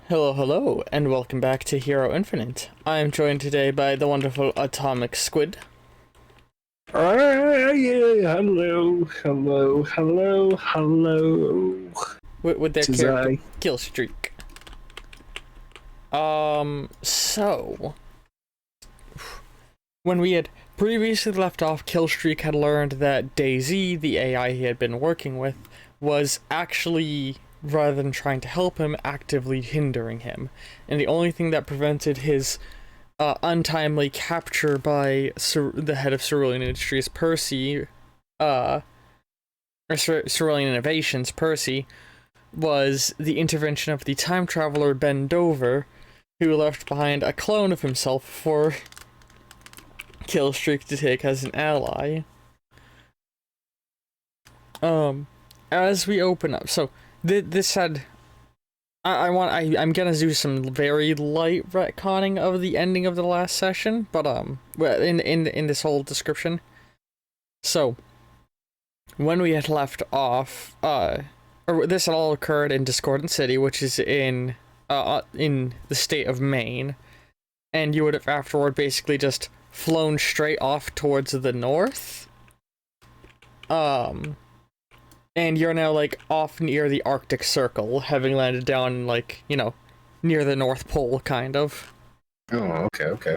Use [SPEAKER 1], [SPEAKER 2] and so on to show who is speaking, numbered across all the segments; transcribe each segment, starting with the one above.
[SPEAKER 1] Hello, hello, and welcome back to Hero Infinite. I am joined today by the wonderful Atomic Squid.
[SPEAKER 2] Yeah, hello.
[SPEAKER 1] With their
[SPEAKER 2] Tis
[SPEAKER 1] character,
[SPEAKER 2] I.
[SPEAKER 1] Killlstreak. So... When we had previously left off, Killlstreak had learned that DayZ, the AI he had been working with, was actually, rather than trying to help him, actively hindering him. And the only thing that prevented his untimely capture by the head of Cerulean Industries, Percy, Cerulean Innovations, Percy, was the intervention of the time traveler Ben Dover, who left behind a clone of himself for Killlstreak to take as an ally. As we open up, so this had. I'm gonna do some very light retconning of the ending of the last session, but in this whole description. So, when we had left off, this had all occurred in Discordant City, which is in the state of Maine, and you would have afterward basically just flown straight off towards the north. And you're now, like, off near the Arctic Circle, having landed down, like, near the North Pole, kind of.
[SPEAKER 2] Oh, okay.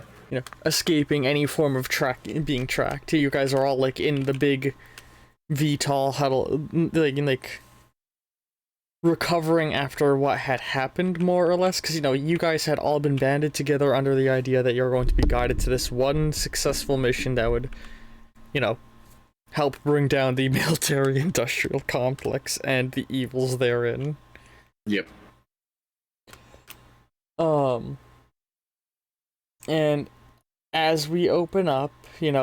[SPEAKER 1] Escaping any form of being tracked. You guys are all, like, in the big VTOL huddle, like, recovering after what had happened, more or less, because, you guys had all been banded together under the idea that you're going to be guided to this one successful mission that would, help bring down the military-industrial complex and the evils therein.
[SPEAKER 2] Yep.
[SPEAKER 1] And as we open up, you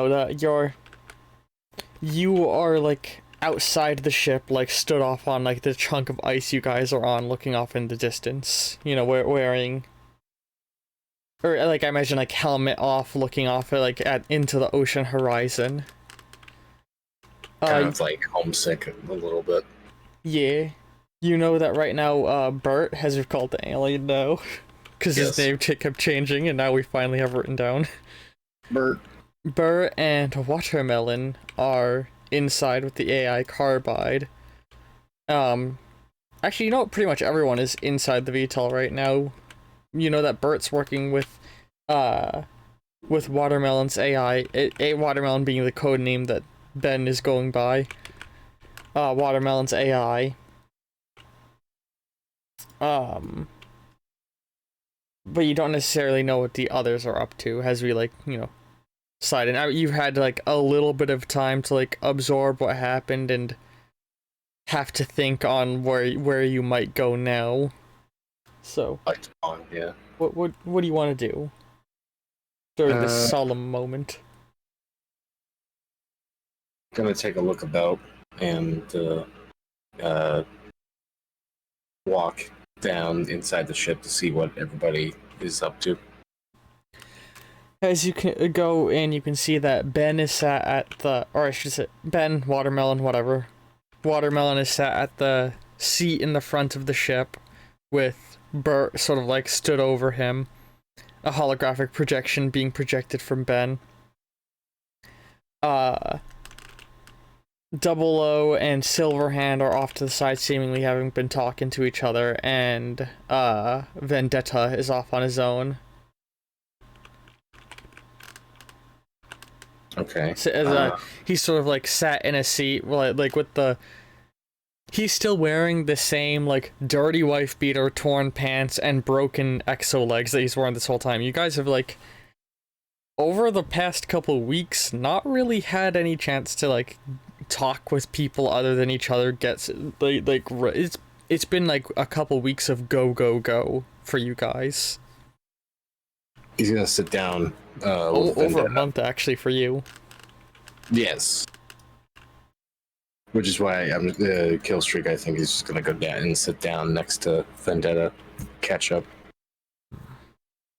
[SPEAKER 1] are, like, outside the ship, like, stood off on, like, the chunk of ice you guys are on, looking off in the distance, wearing... Or, like, I imagine, like, helmet off, looking off, like, into the ocean horizon.
[SPEAKER 2] Kind of like homesick a little bit.
[SPEAKER 1] Yeah. You know that right now, Bert has recalled the alien now. Because his name kept changing, and now we finally have written down. Bert and Watermelon are inside with the AI Carbide. Actually, pretty much everyone is inside the VTOL right now. You know that Bert's working with Watermelon's AI. Watermelon being the code name that Ben is going by. Watermelon's AI. But you don't necessarily know what the others are up to, as we, like, slide in. You've had, like, a little bit of time to, like, absorb what happened and have to think on where you might go now. So,
[SPEAKER 2] Yeah.
[SPEAKER 1] What do you want to do during this solemn moment?
[SPEAKER 2] Gonna take a look about and walk down inside the ship to see what everybody is up to.
[SPEAKER 1] As you can go in, you can see that Ben is sat at the, or I should say, Ben, Watermelon, whatever. Watermelon is sat at the seat in the front of the ship, with Bert sort of, like, stood over him. A holographic projection being projected from Ben. Double O and Silverhand are off to the side, seemingly having been talking to each other, and Vendetta is off on his own.
[SPEAKER 2] Okay.
[SPEAKER 1] So, he's sort of, like, sat in a seat, like with the... He's still wearing the same, like, dirty wife beater, torn pants, and broken exo legs that he's worn this whole time. You guys have, like, over the past couple weeks, not really had any chance to, like, talk with people other than each other. It's been, like, a couple weeks of go for you guys.
[SPEAKER 2] He's gonna sit down.
[SPEAKER 1] Over a month, actually, for you.
[SPEAKER 2] Yes. Which is why I'm Killlstreak. I think he's just gonna go down and sit down next to Vendetta, catch up.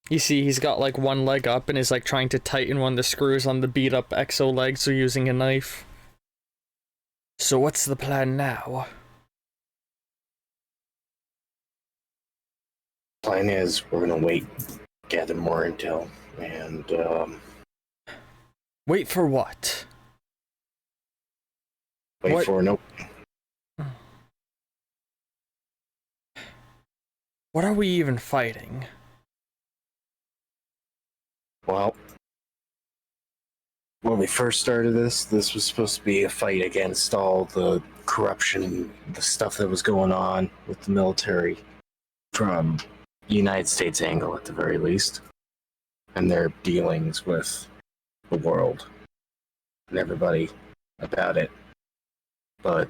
[SPEAKER 1] You see, he's got, like, one leg up and is, like, trying to tighten one of the screws on the beat up exo leg, so using a knife. So what's the plan now?
[SPEAKER 2] Plan is we're gonna wait, gather more intel, and
[SPEAKER 1] Wait for what?
[SPEAKER 2] wait
[SPEAKER 1] What?
[SPEAKER 2] for an
[SPEAKER 1] What are we even fighting?
[SPEAKER 2] Well, when we first started this was supposed to be a fight against all the corruption, the stuff that was going on with the military from the United States angle at the very least, and their dealings with the world and everybody about it. But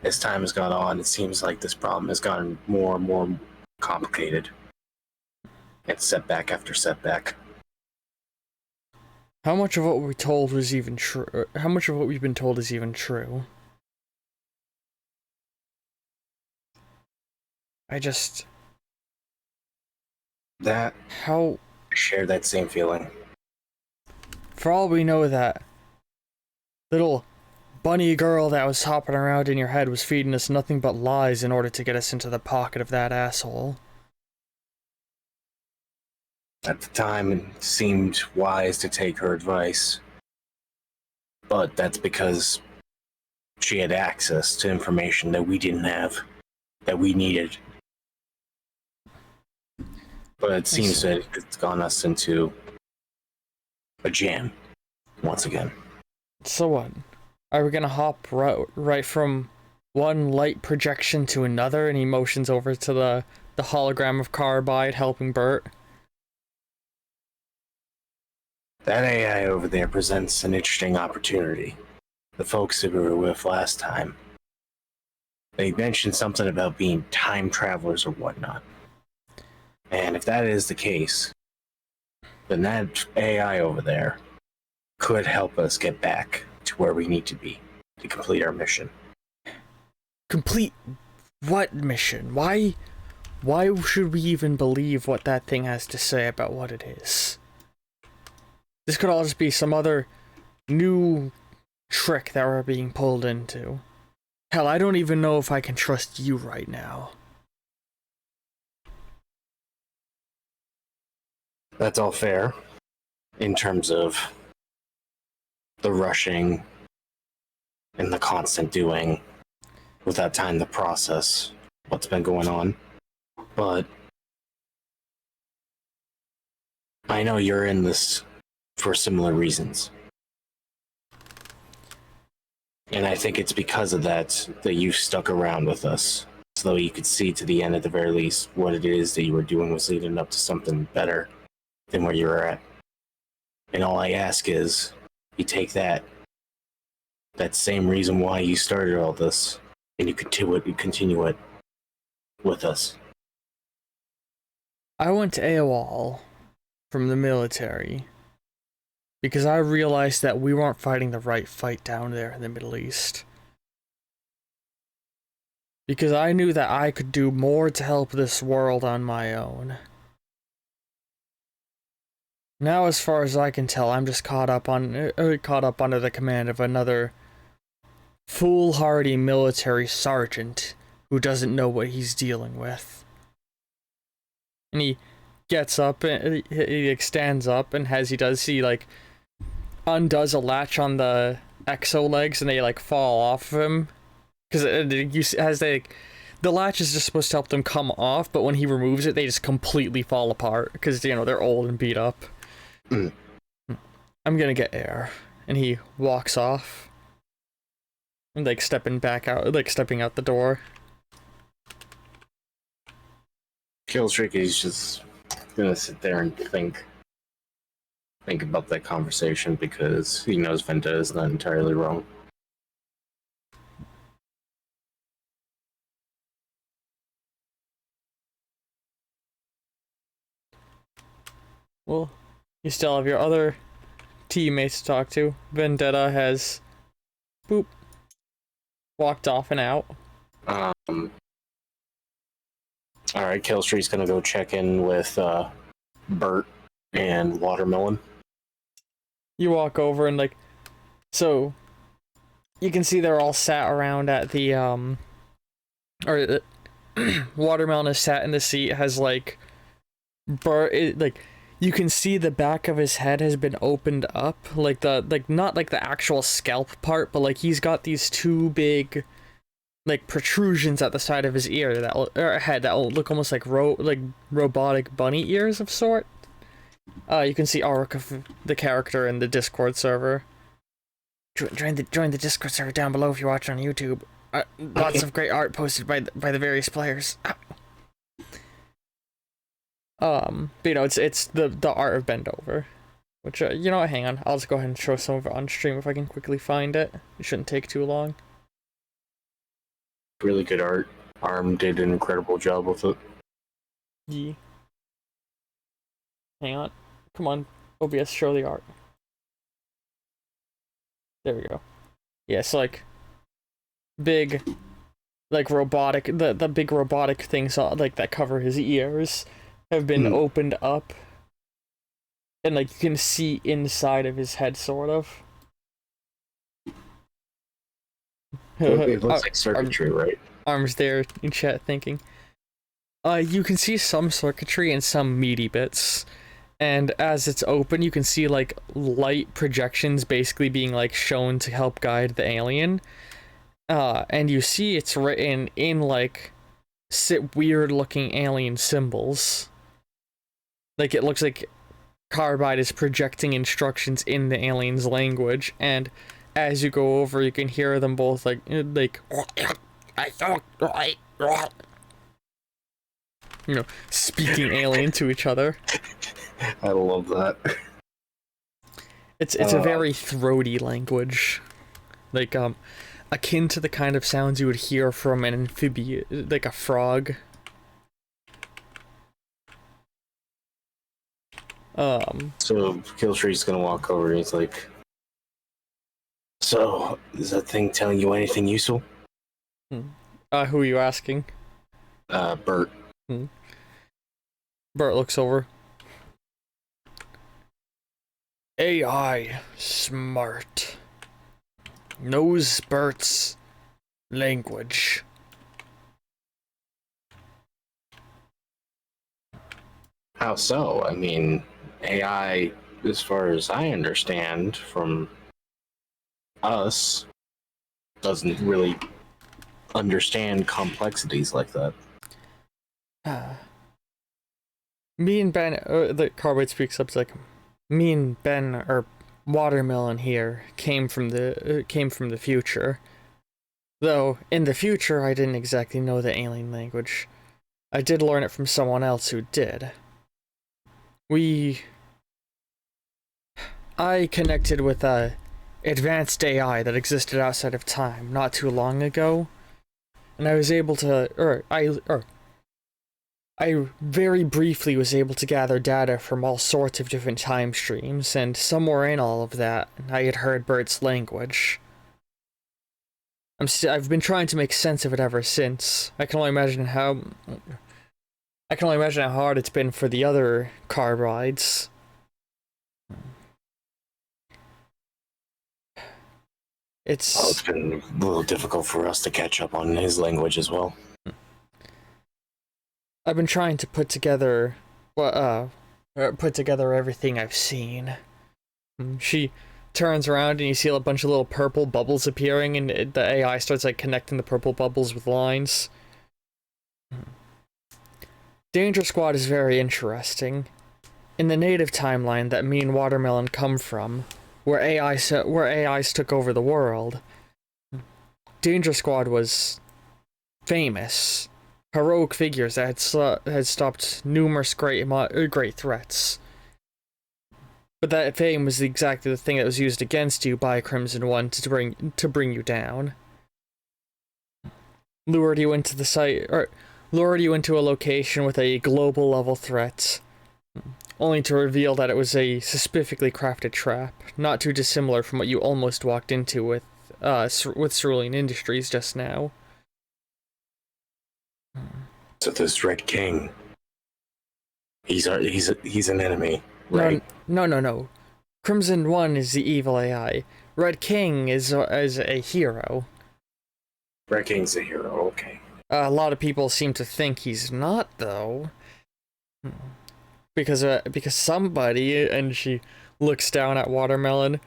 [SPEAKER 2] as time has gone on, it seems like this problem has gotten more and more complicated. It's setback after setback.
[SPEAKER 1] How much of what we're told was even true? How much of what we've been told is even true?
[SPEAKER 2] That
[SPEAKER 1] How...
[SPEAKER 2] I share that same feeling.
[SPEAKER 1] For all we know, that little bunny girl that was hopping around in your head was feeding us nothing but lies in order to get us into the pocket of that asshole.
[SPEAKER 2] At the time, it seemed wise to take her advice, but that's because she had access to information that we didn't have, that we needed. But it seems that it's gotten us into a jam once again.
[SPEAKER 1] So what? Are we gonna hop right from one light projection to another, and he motions over to the hologram of Carbide helping Bert?
[SPEAKER 2] That AI over there presents an interesting opportunity. The folks that we were with last time, they mentioned something about being time travelers or whatnot. And if that is the case, then that AI over there could help us get back to where we need to be to complete our mission.
[SPEAKER 1] Complete what mission? Why should we even believe what that thing has to say about what it is? This could all just be some other new trick that we're being pulled into. Hell, I don't even know if I can trust you right now.
[SPEAKER 2] That's all fair in terms of the rushing and the constant doing without time to process what's been going on. But I know you're in this for similar reasons. And I think it's because of that you've stuck around with us, so that you could see to the end at the very least what it is that you were doing was leading up to something better than where you were at. And all I ask is, you take that same reason why you started all this, and you continue it with us.
[SPEAKER 1] I went to AWOL from the military because I realized that we weren't fighting the right fight down there in the Middle East. Because I knew that I could do more to help this world on my own. Now, as far as I can tell, I'm just caught up under the command of another foolhardy military sergeant who doesn't know what he's dealing with. And he gets up, and he stands up, and as he does, he undoes a latch on the exo legs, and they fall off of him. Because the latch is just supposed to help them come off, but when he removes it, they just completely fall apart because they're old and beat up. I'm gonna get air, and he walks off, and stepping out the door.
[SPEAKER 2] Killlstreak is just gonna sit there and think about that conversation because he knows Vendetta is not entirely wrong.
[SPEAKER 1] Well, you still have your other teammates to talk to. Vendetta has walked off and out.
[SPEAKER 2] Alright, Killlstreak's gonna go check in with Bert and Watermelon.
[SPEAKER 1] You walk over and so you can see they're all sat around at the Watermelon is sat in the seat, has like, you can see the back of his head has been opened up, like not like the actual scalp part, but like he's got these two big, like, protrusions at the side of his ear or head that will look almost like robotic bunny ears of sort. You can see artwork of the character in the Discord server. Join the Discord server down below if you're watching on YouTube. Lots of great art posted by the various players. But you know, it's the art of Bendover, which you know what, hang on, I'll just go ahead and show some of it on stream if I can quickly find it. It shouldn't take too long.
[SPEAKER 2] Really good art. Arm did an incredible job with it.
[SPEAKER 1] Yeah. Hang on, come on, OBS, show the art. There we go. Yeah, it's like big, like robotic, the big robotic things like that cover his ears have been opened up, and like you can see inside of his head, sort of.
[SPEAKER 2] It looks like circuitry, right?
[SPEAKER 1] Arm's there in chat thinking. You can see some circuitry and some meaty bits, and as it's open, you can see like light projections basically being like shown to help guide the alien. And you see it's written in like weird looking alien symbols. Like it looks like Carbide is projecting instructions in the alien's language, and as you go over, you can hear them both like you know, speaking alien to each other.
[SPEAKER 2] I love that.
[SPEAKER 1] It's a very throaty language, like akin to the kind of sounds you would hear from an amphibian, like a frog.
[SPEAKER 2] So Killlstreak's gonna walk over and he's like, "So, is that thing telling you anything useful?"
[SPEAKER 1] Who are you asking?
[SPEAKER 2] Bert.
[SPEAKER 1] Bert looks over. AI smart. Knows Bert's language.
[SPEAKER 2] How so? I mean, AI, as far as I understand from us, doesn't really understand complexities like that.
[SPEAKER 1] Me and Ben, the Carbide speaks up, it's like, me and Ben, or Watermelon here, came from the future. Though, in the future, I didn't exactly know the alien language. I did learn it from someone else who did. I connected with a advanced AI that existed outside of time not too long ago, and I was able to, I very briefly was able to gather data from all sorts of different time streams, and somewhere in all of that, I had heard Bert's language. I've been trying to make sense of it ever since. I can only imagine how hard it's been for the other Carbides.
[SPEAKER 2] It's been a little difficult for us to catch up on his language as well.
[SPEAKER 1] I've been trying to put together everything I've seen. She turns around and you see a bunch of little purple bubbles appearing, and the AI starts like connecting the purple bubbles with lines. Danger Squad is very interesting. In the native timeline that me and Watermelon come from, where AIs took over the world, Danger Squad was famous. Heroic figures that had stopped numerous great threats. But that fame was exactly the thing that was used against you by Crimson One to bring you down. Lured you into a location with a global level threat, only to reveal that it was a specifically crafted trap, not too dissimilar from what you almost walked into with Cerulean Industries just now.
[SPEAKER 2] So this Red King, he's an enemy, right?
[SPEAKER 1] No. Crimson One is the evil AI. Red King is a hero.
[SPEAKER 2] Red King's a hero, okay.
[SPEAKER 1] A lot of people seem to think he's not, though. because somebody, and she looks down at Watermelon,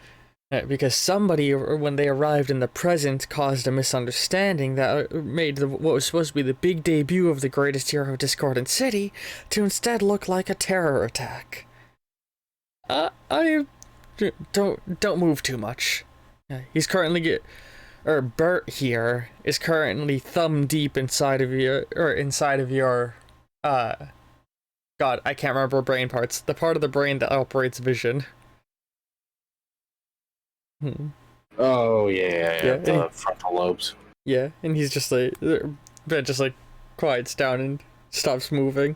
[SPEAKER 1] because somebody, when they arrived in the present, caused a misunderstanding that made what was supposed to be the big debut of the greatest hero of Discordant City to instead look like a terror attack. I don't move too much. He's currently Bert here is currently thumb deep inside of your God, I can't remember brain parts. The part of the brain that operates vision.
[SPEAKER 2] Oh yeah, the frontal lobes.
[SPEAKER 1] Yeah, and he's just like, Ben just like quiets down and stops moving.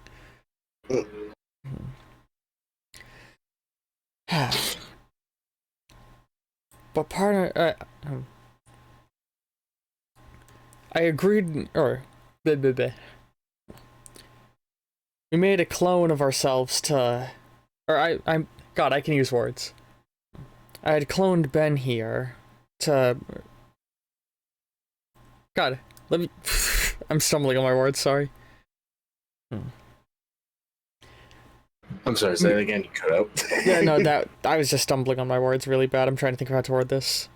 [SPEAKER 1] But partner, I agreed, or we made a clone of ourselves to, or God, I can use words. I had cloned Ben here to, God, let me, I'm stumbling on my words, sorry.
[SPEAKER 2] I'm sorry, say that again, you cut out.
[SPEAKER 1] Yeah, no, that, I was just stumbling on my words really bad. I'm trying to think of how to word this.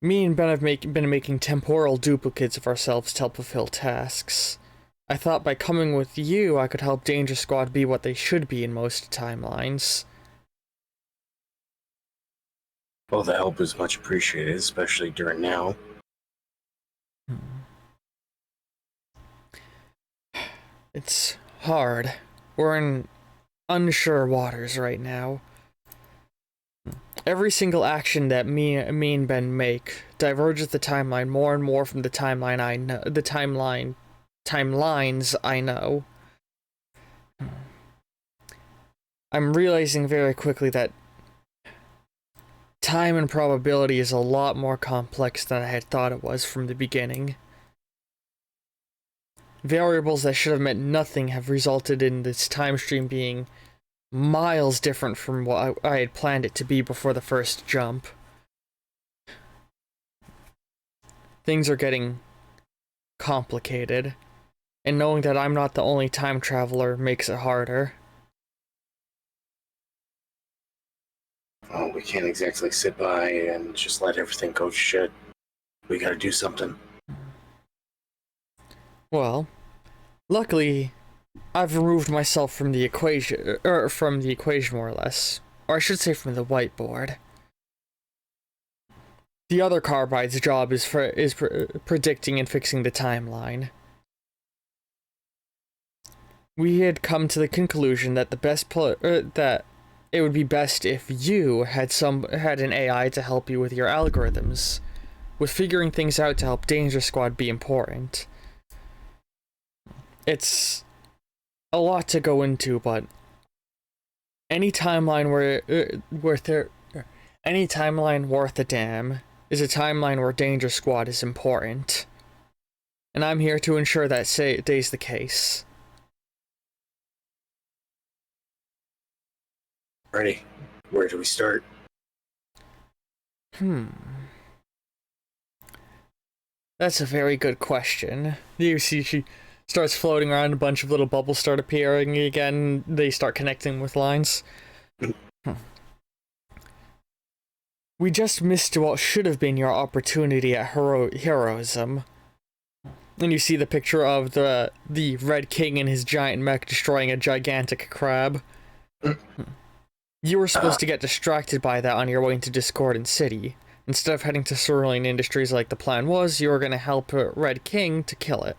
[SPEAKER 1] Me and Ben have been making temporal duplicates of ourselves to help fulfill tasks. I thought by coming with you, I could help Danger Squad be what they should be in most timelines.
[SPEAKER 2] Well, the help is much appreciated, especially during now.
[SPEAKER 1] It's hard. We're in unsure waters right now. Every single action that me and Ben make diverges the timeline more and more from the timeline I know. The timelines I know. I'm realizing very quickly that time and probability is a lot more complex than I had thought it was from the beginning. Variables that should have meant nothing have resulted in this time stream being miles different from what I had planned it to be before the first jump. Things are getting complicated, and knowing that I'm not the only time traveler makes it harder.
[SPEAKER 2] Oh, we can't exactly sit by and just let everything go to shit. We gotta do something.
[SPEAKER 1] Well, luckily, I've removed myself from the equation, more or less. Or I should say from the whiteboard. The other Carbide's job is predicting and fixing the timeline. We had come to the conclusion that that it would be best if you had an AI to help you with your algorithms, with figuring things out to help Danger Squad be important. It's a lot to go into, but any timeline worth a damn is a timeline where Danger Squad is important, and I'm here to ensure that stays the case.
[SPEAKER 2] Ready? Where do we start?
[SPEAKER 1] That's a very good question. You see, she starts floating around, a bunch of little bubbles start appearing again, they start connecting with lines. We just missed what should have been your opportunity at heroism. And you see the picture of the Red King and his giant mech destroying a gigantic crab. You were supposed to get distracted by that on your way into Discordant City. Instead of heading to Cerulean Industries like the plan was, you were going to help Red King to kill it.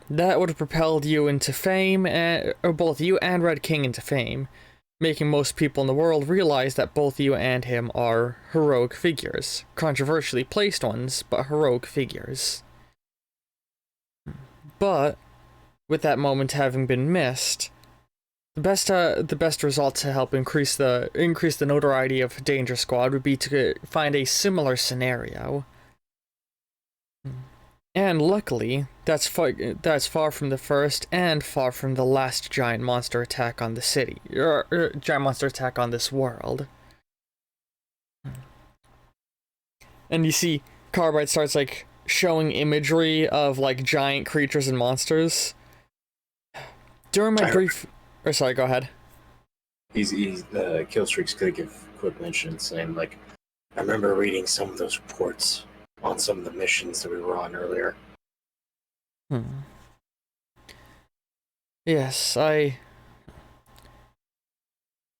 [SPEAKER 1] That would have propelled you into fame, or both you and Red King into fame, making most people in the world realize that both you and him are heroic figures. Controversially placed ones, but heroic figures. But, with that moment having been missed, the best result to help increase the notoriety of Danger Squad would be to find a similar scenario. And luckily, that's far from the first and far from the last giant monster attack on the city, or giant monster attack on this world. And you see, Carbide starts like showing imagery of like giant creatures and monsters. During my brief, or sorry, go ahead.
[SPEAKER 2] He's Killlstreak's gonna give quick mention saying like, I remember reading some of those reports on some of the missions that we were on earlier.
[SPEAKER 1] Yes, I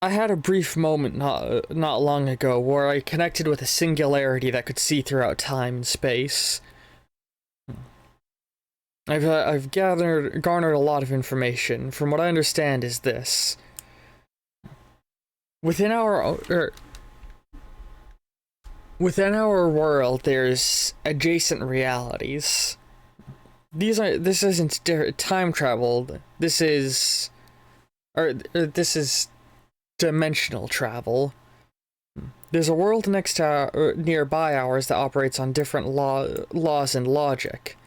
[SPEAKER 1] had a brief moment not long ago where I connected with a singularity that could see throughout time and space. I've garnered a lot of information. From what I understand is this. Within our world, there's adjacent realities. This isn't time travel. This is dimensional travel. There's a world next to nearby ours that operates on different laws and logic.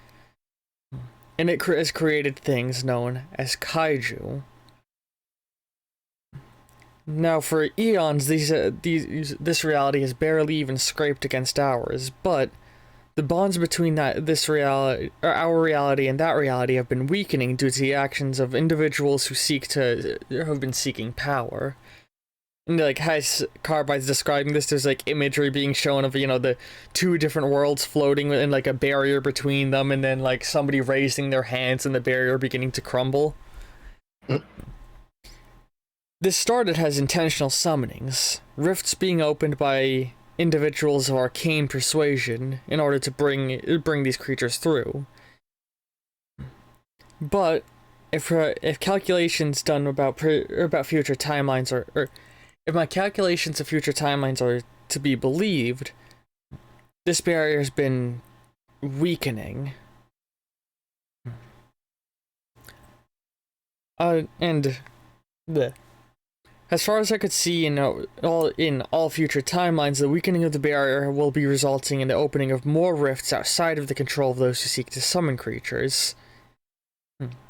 [SPEAKER 1] And it has created things known as kaiju. Now, for eons, this reality has barely even scraped against ours, but the bonds between our reality and that reality have been weakening due to the actions of individuals who have been seeking power. And like, as Carbide's describing this, there's like imagery being shown of, the two different worlds floating in like a barrier between them, and then like somebody raising their hands and the barrier beginning to crumble. This started as intentional summonings, rifts being opened by individuals of arcane persuasion in order to bring these creatures through. But if calculations done about future timelines or if my calculations of future timelines are to be believed, this barrier has been weakening. As far as I could see in all future timelines, the weakening of the barrier will be resulting in the opening of more rifts outside of the control of those who seek to summon creatures.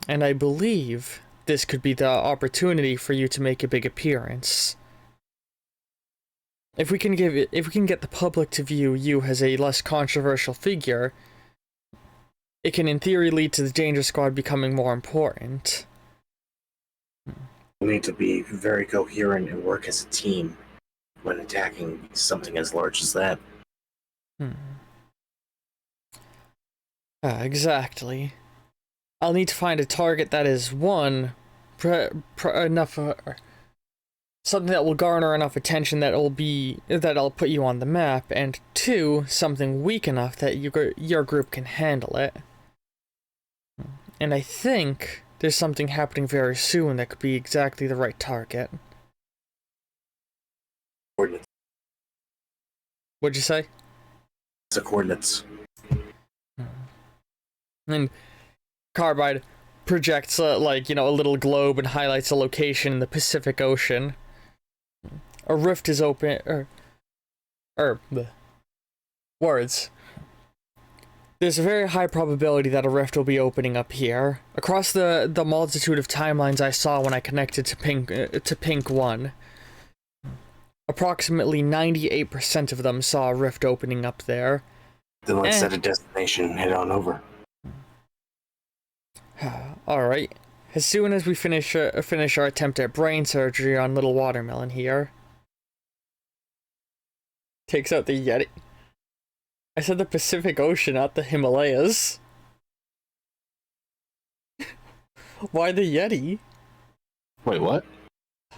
[SPEAKER 1] And I believe this could be the opportunity for you to make a big appearance. If we can get the public to view you as a less controversial figure, it can in theory lead to the Danger Squad becoming more important.
[SPEAKER 2] We need to be very coherent and work as a team when attacking something as large as that.
[SPEAKER 1] Exactly. I'll need to find a target that is one, enough, something that will garner enough attention that'll put you on the map, and two, something weak enough that your group can handle it. And I think there's something happening very soon that could be exactly the right target.
[SPEAKER 2] Coordinates.
[SPEAKER 1] What'd you say?
[SPEAKER 2] It's the coordinates.
[SPEAKER 1] And Carbide projects a little globe and highlights a location in the Pacific Ocean. A rift is open, words. There's a very high probability that a rift will be opening up here. Across the multitude of timelines I saw when I connected to Pink 1, approximately 98% of them saw a rift opening up there.
[SPEAKER 2] Then let's set a destination and head on over.
[SPEAKER 1] Alright. As soon as we finish our attempt at brain surgery on little watermelon here. Takes out the Yeti. I said the Pacific Ocean, not the Himalayas. Why the Yeti?
[SPEAKER 2] Wait, what?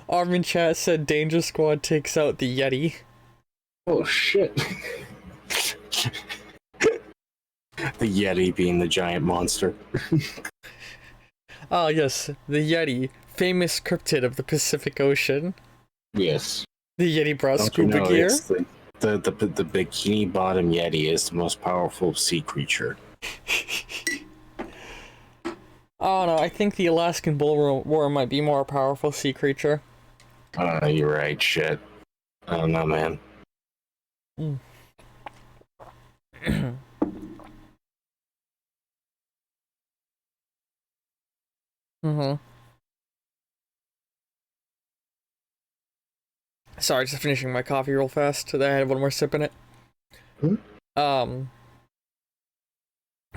[SPEAKER 1] Armin chat said Danger Squad takes out the Yeti.
[SPEAKER 2] Oh shit. The Yeti being the giant monster.
[SPEAKER 1] Ah, yes, the Yeti, famous cryptid of the Pacific Ocean.
[SPEAKER 2] Yes.
[SPEAKER 1] The Yeti brought scuba gear.
[SPEAKER 2] The bikini bottom Yeti is the most powerful sea creature.
[SPEAKER 1] Oh no, I think the Alaskan bullworm might be more powerful sea creature.
[SPEAKER 2] You're right, shit. I don't know, man. Sorry, just finishing my coffee real fast. I had one more sip in it.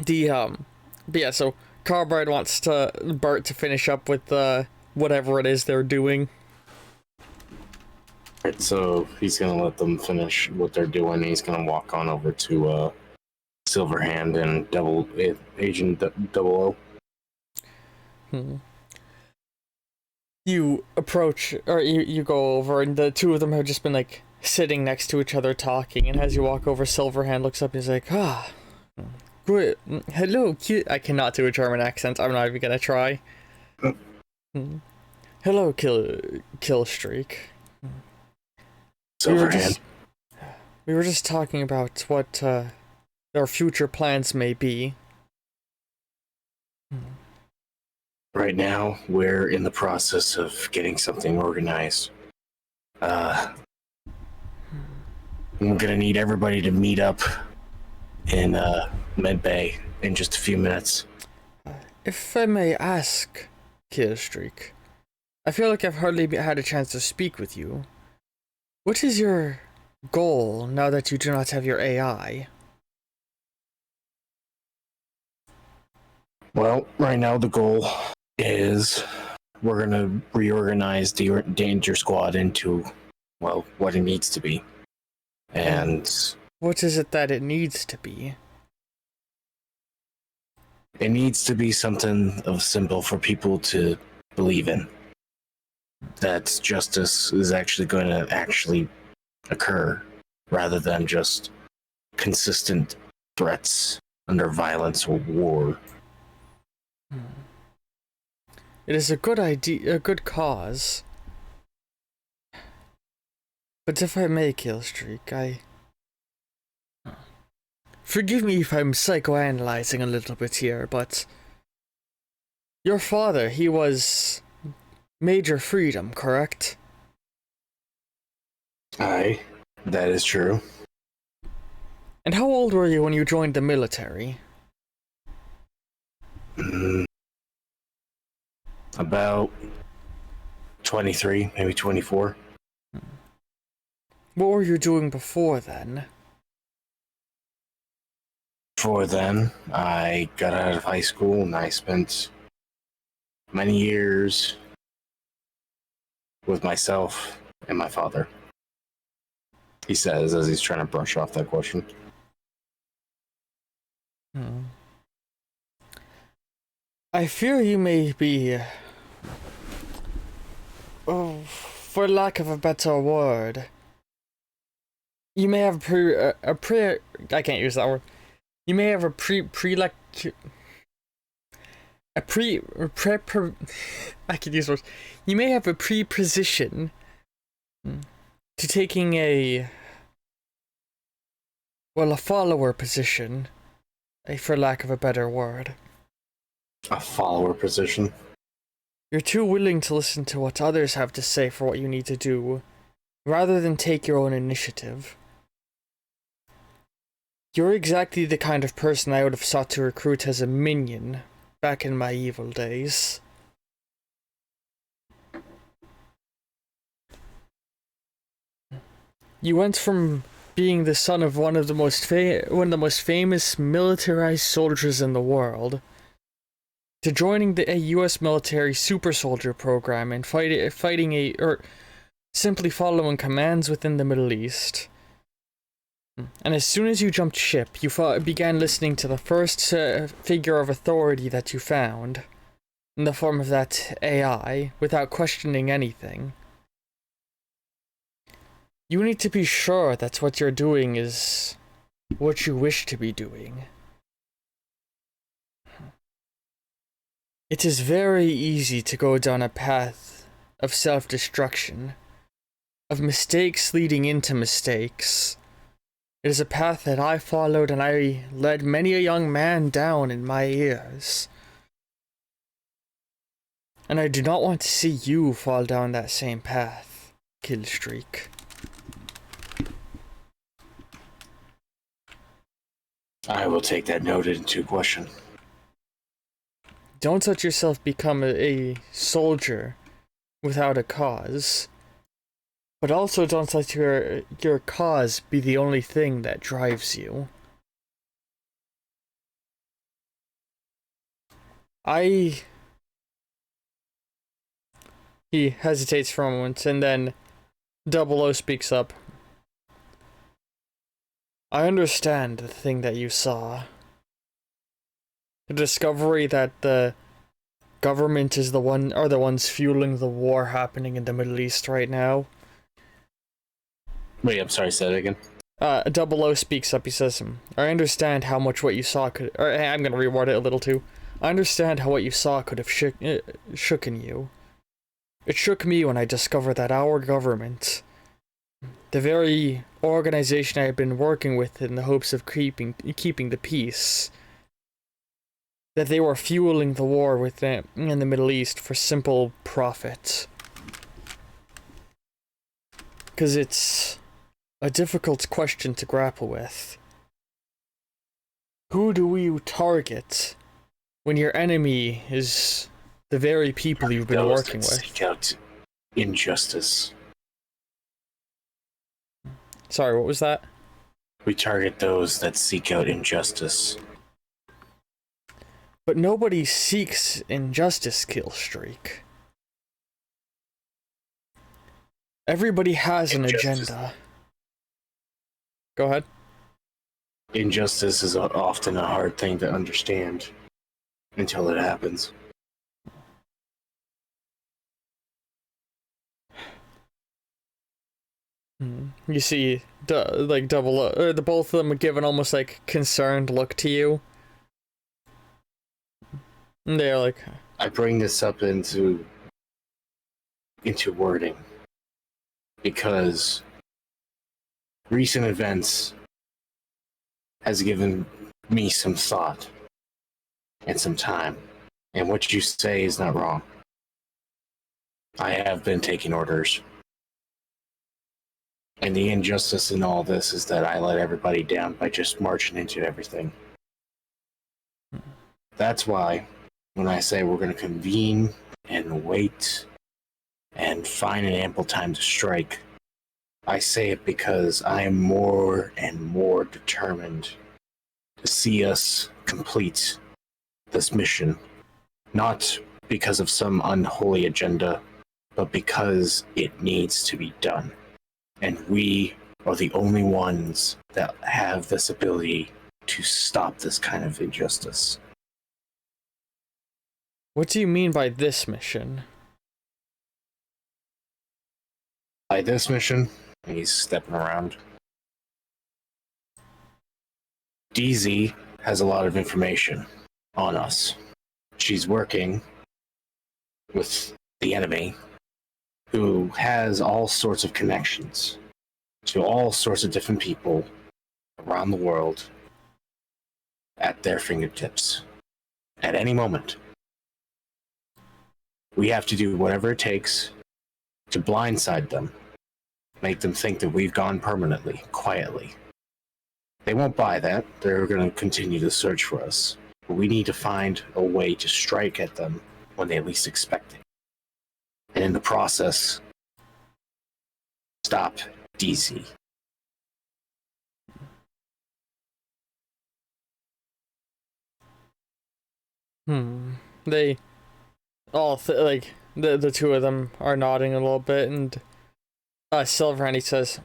[SPEAKER 1] But yeah, so Carbide wants Bart to finish up with whatever it is they're doing.
[SPEAKER 2] Right, so he's gonna let them finish what they're doing. He's gonna walk on over to Silverhand and Agent Double O.
[SPEAKER 1] You approach, or you go over, and the two of them have just been like sitting next to each other talking. And as you walk over, Silverhand looks up and he's like, good. Hello, I cannot do a German accent. I'm not even gonna try. Hello, Killlstreak.
[SPEAKER 2] Silverhand.
[SPEAKER 1] We were just talking about what our future plans may be.
[SPEAKER 2] Right now, we're in the process of getting something organized. We're gonna need everybody to meet up in Med Bay in just a few minutes.
[SPEAKER 1] If I may ask, Killlstreak, I feel like I've hardly had a chance to speak with you. What is your goal now that you do not have your AI?
[SPEAKER 2] Well, right now the goal is we're gonna reorganize the Danger Squad into, well, what it needs to be. And
[SPEAKER 1] what is it that it needs to be?
[SPEAKER 2] It needs to be something of symbol for people to believe in. That justice is actually going to actually occur, rather than just consistent threats under violence or war.
[SPEAKER 1] It is a good idea, a good cause. But if I may, Killlstreak, forgive me if I'm psychoanalyzing a little bit here, but your father, he was Major Freedom, correct?
[SPEAKER 2] Aye, that is true.
[SPEAKER 1] And how old were you when you joined the military?
[SPEAKER 2] About 23, maybe 24.
[SPEAKER 1] What were you doing before then?
[SPEAKER 2] Before then, I got out of high school and I spent many years with myself and my father. He says as he's trying to brush off that question.
[SPEAKER 1] I fear you may be, for lack of a better word, you may have I can't use that word. You may have I could use words. You may have a preposition to taking a follower position, for lack of a better word.
[SPEAKER 2] A follower position?
[SPEAKER 1] You're too willing to listen to what others have to say for what you need to do, rather than take your own initiative. You're exactly the kind of person I would have sought to recruit as a minion back in my evil days. You went from being the son of one of the most famous militarized soldiers in the world to joining the U.S. military super soldier program and simply following commands within the Middle East. And as soon as you jumped ship, you began listening to the first figure of authority that you found, in the form of that AI, without questioning anything. You need to be sure that what you're doing is what you wish to be doing. It is very easy to go down a path of self-destruction, of mistakes leading into mistakes. It is a path that I followed and I led many a young man down in my years. And I do not want to see you fall down that same path, Killlstreak.
[SPEAKER 2] I will take that noted into question.
[SPEAKER 1] Don't let yourself become a soldier without a cause. But also don't let your cause be the only thing that drives you. I... He hesitates for a moment, and then Double O speaks up. I understand the thing that you saw. The discovery that the government is the ones fueling the war happening in the Middle East right now.
[SPEAKER 2] Wait, I'm sorry, say that again.
[SPEAKER 1] Double O speaks up. He says, I understand how much what you saw could... Or, I'm gonna reword it a little too. I understand how what you saw could have shooken you. It shook me when I discovered that our government, the very organization I had been working with in the hopes of keeping the peace, that they were fueling the war with them in the Middle East for simple profit. Because it's a difficult question to grapple with. Who do we target when your enemy is the very people you've been working with?
[SPEAKER 2] Seek out injustice.
[SPEAKER 1] Sorry, what was that?
[SPEAKER 2] We target those that seek out injustice.
[SPEAKER 1] But nobody seeks injustice, Killlstreak. Everybody has an agenda. Go ahead.
[SPEAKER 2] Injustice is often a hard thing to understand until it happens.
[SPEAKER 1] You see, Double O, or the both of them give an almost like concerned look to you. And they're like,
[SPEAKER 2] I bring this up into wording because recent events has given me some thought and some time, and what you say is not wrong. I have been taking orders, and the injustice in all this is that I let everybody down by just marching into everything. That's why when I say we're going to convene and wait and find an ample time to strike, I say it because I am more and more determined to see us complete this mission. Not because of some unholy agenda, but because it needs to be done. And we are the only ones that have this ability to stop this kind of injustice.
[SPEAKER 1] what do you mean by this mission?
[SPEAKER 2] By this mission, he's stepping around. DZ has a lot of information on us. She's working with the enemy, who has all sorts of connections to all sorts of different people around the world at their fingertips at any moment. We have to do whatever it takes to blindside them, make them think that we've gone permanently, quietly. They won't buy that. They're going to continue to search for us. But we need to find a way to strike at them when they least expect it. And in the process, stop DZ.
[SPEAKER 1] They all the two of them are nodding a little bit, and Silverhand, he says,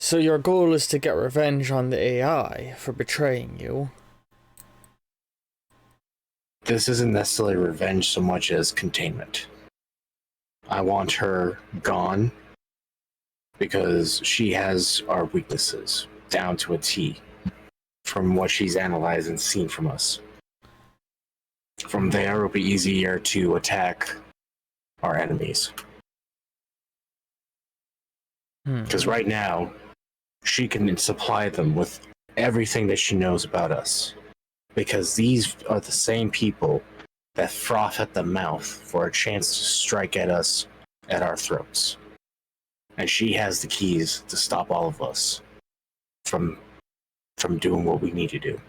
[SPEAKER 1] so your goal is to get revenge on the AI for betraying you?
[SPEAKER 2] This isn't necessarily revenge so much as containment. I want her gone because she has our weaknesses down to a T from what she's analyzed and seen from us. From there, it'll be easier to attack our enemies. Because right now, she can supply them with everything that she knows about us. Because these are the same people that froth at the mouth for a chance to strike at us at our throats. And she has the keys to stop all of us from doing what we need to do.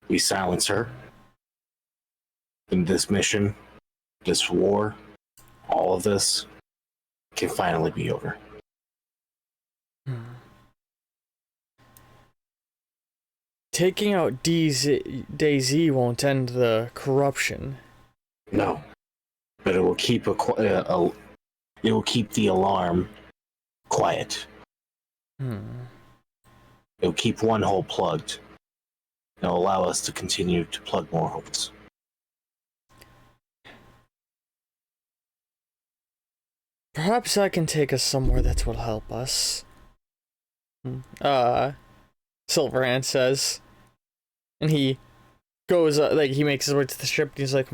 [SPEAKER 2] We silence her. And this mission, this war, all of this can finally be over.
[SPEAKER 1] taking out DayZ won't end the corruption.
[SPEAKER 2] No, but it will keep it will keep the alarm quiet. It will keep one hole plugged. It'll allow us to continue to plug more holes.
[SPEAKER 1] Perhaps I can take us somewhere that will help us. Silverhand says. And he goes, he makes his way to the ship, and he's like,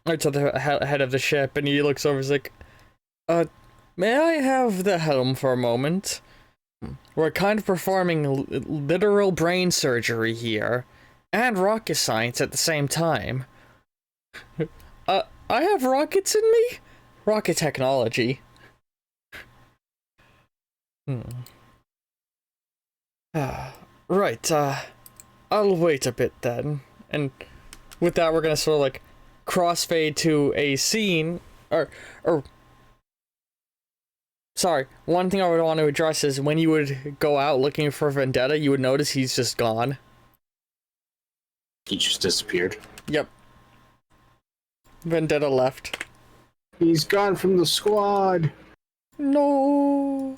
[SPEAKER 1] or to the head of the ship, and he looks over, he's like, may I have the helm for a moment? We're kind of performing literal brain surgery here, and rocket science at the same time. I have rockets in me? Rocket technology. Right, I'll wait a bit then. And with that, we're gonna sort of like crossfade to a scene, sorry, one thing I would want to address is when you would go out looking for Vendetta, you would notice he's just gone.
[SPEAKER 2] He just disappeared.
[SPEAKER 1] Yep. Vendetta left.
[SPEAKER 2] He's gone from the squad.
[SPEAKER 1] No.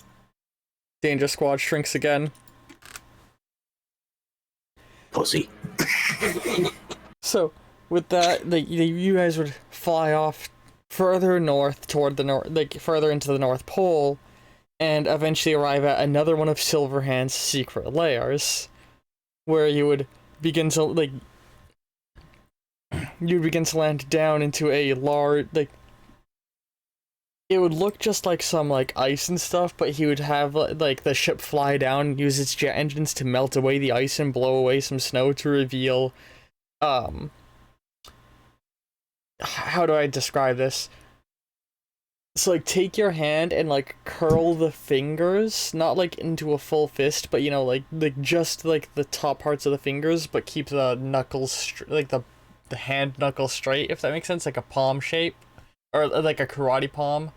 [SPEAKER 1] Danger Squad shrinks again.
[SPEAKER 2] Pussy.
[SPEAKER 1] So, with that, you guys would fly off further north toward the north, further into the North Pole, and eventually arrive at another one of Silverhand's secret lairs, where you would begin to land down into a large, it would look just like some ice and stuff, but he would have the ship fly down and use its jet engines to melt away the ice and blow away some snow to reveal how do I describe this? So take your hand and curl the fingers, not into a full fist, but just the top parts of the fingers, but keep the knuckles the hand knuckles straight, if that makes sense, like a palm shape, or like a karate palm.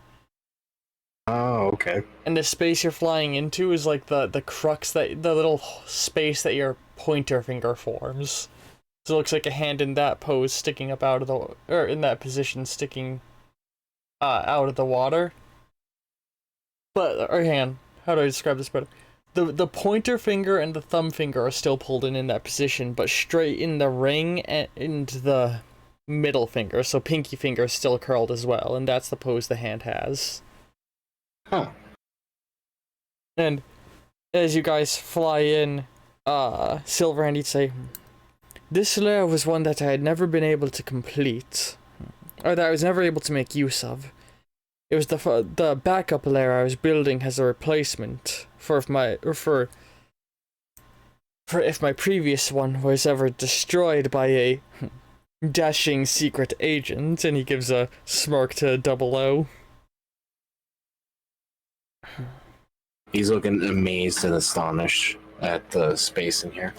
[SPEAKER 2] Oh, okay.
[SPEAKER 1] And the space you're flying into is the crux, the little space that your pointer finger forms. So it looks like a hand in that pose sticking up out of the, or in that position sticking out of the water. But, or hang on, how do I describe this better? The pointer finger and the thumb finger are still pulled in that position, but straight in the ring and into the middle finger, so pinky finger is still curled as well, and that's the pose the hand has.
[SPEAKER 2] Huh.
[SPEAKER 1] And as you guys fly in, Silverhand, he'd say, this lair was one that I had never been able to complete, or that I was never able to make use of. It was the backup lair I was building as a replacement for if my previous one was ever destroyed by a dashing secret agent, and he gives a smirk to Double O.
[SPEAKER 2] He's looking amazed and astonished at the space in here.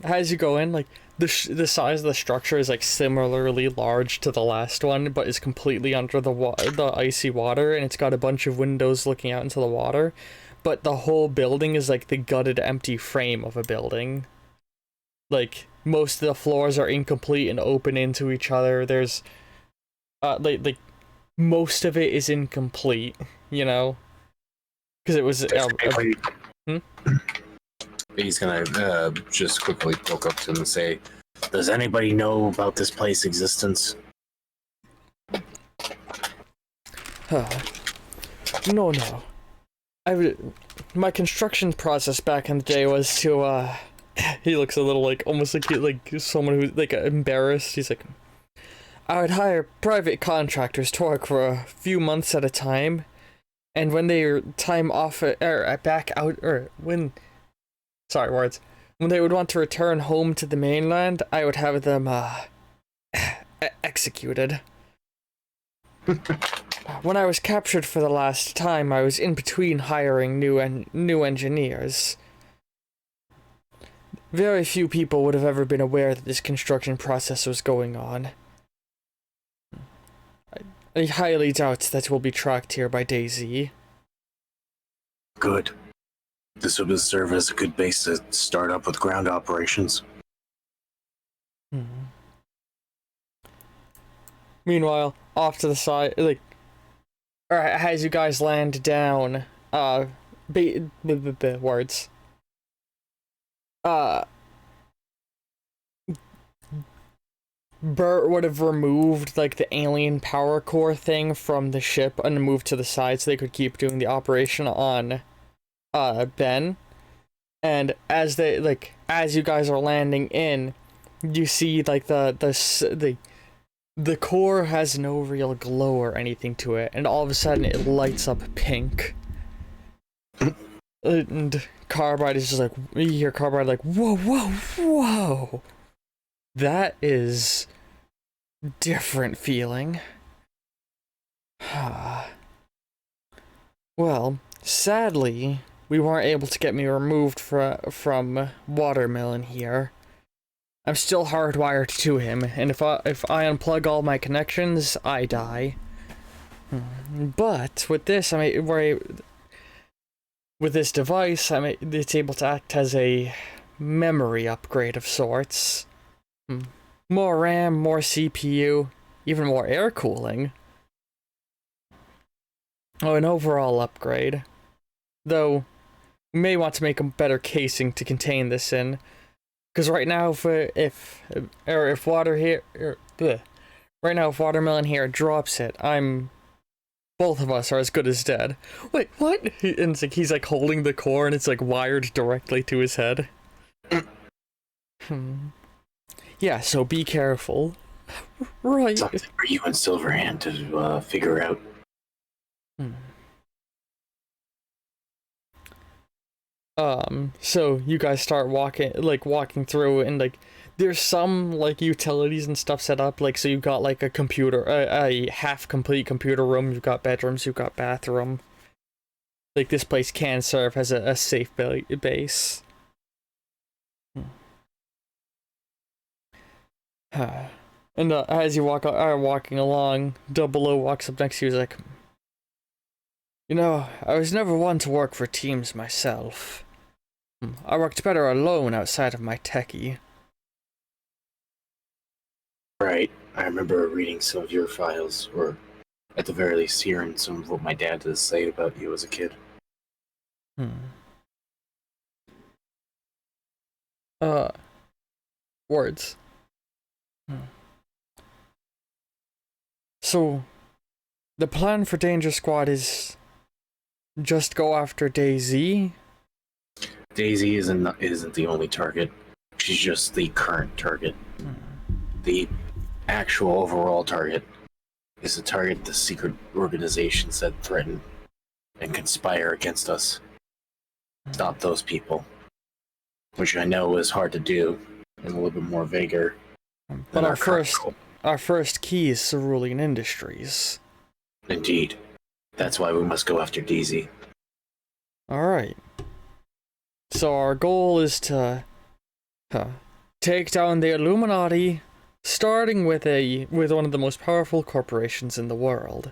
[SPEAKER 1] As you go in, the size of the structure is similarly large to the last one, but is completely under the icy water, and it's got a bunch of windows looking out into the water. But the whole building is the gutted, empty frame of a building. Most of the floors are incomplete and open into each other. There's, most of it is incomplete, you know? Because it was,
[SPEAKER 2] He's gonna just quickly poke up to him and say, does anybody know about this place's existence?
[SPEAKER 1] No. My construction process back in the day was to, he looks a little almost like someone who's embarrassed. He's like, I would hire private contractors to work for a few months at a time, and when they time off, back out, or when they would want to return home to the mainland, I would have them, executed. When I was captured for the last time, I was in between hiring new engineers. Very few people would have ever been aware that this construction process was going on. I highly doubt that will be tracked here by DayZ.
[SPEAKER 2] Good. This would serve as a good base to start up with ground operations.
[SPEAKER 1] Hmm. Meanwhile, off to the side, like, as you guys land down, words. Bert would have removed, like, the alien power core thing from the ship and moved to the side so they could keep doing the operation on, Ben. And as you guys are landing in, you see, like, the core has no real glow or anything to it, and all of a sudden it lights up pink. And Carbide is just like, you hear Carbide like, whoa, whoa, whoa! That is different feeling. Well, sadly, we weren't able to get me removed from Watermelon here. I'm still hardwired to him, and if I unplug all my connections, I die. But with this, with this device, it's able to act as a memory upgrade of sorts. More RAM, more CPU, even more air cooling. Oh, an overall upgrade. Though, we may want to make a better casing to contain this in. Because right now, if Watermelon here drops it, both of us are as good as dead. Wait, what? And it's like he's like holding the core, and it's like wired directly to his head. Yeah, so be careful. Right.
[SPEAKER 2] Something for you and Silverhand to figure out.
[SPEAKER 1] So you guys start walking through, and like there's some like utilities and stuff set up, like so you've got like a computer, a half complete computer room, you've got bedrooms, you've got bathroom. Like this place can serve as a safe base. And as you are walking along, Double O walks up next to you. He's like, "You know, I was never one to work for teams myself. I worked better alone outside of my techie."
[SPEAKER 2] Right. I remember reading some of your files, or at the very least hearing some of what my dad has to say about you as a kid.
[SPEAKER 1] Words. So, the plan for Danger Squad is just go after Daisy?
[SPEAKER 2] Daisy isn't the only target. She's just the current target. The actual overall target is the target the secret organizations that threaten and conspire against us. Stop those people. Which I know is hard to do and a little bit more vigor.
[SPEAKER 1] But our first key is Cerulean Industries.
[SPEAKER 2] Indeed. That's why we must go after Daisy.
[SPEAKER 1] Alright. So our goal is to take down the Illuminati, starting with one of the most powerful corporations in the world.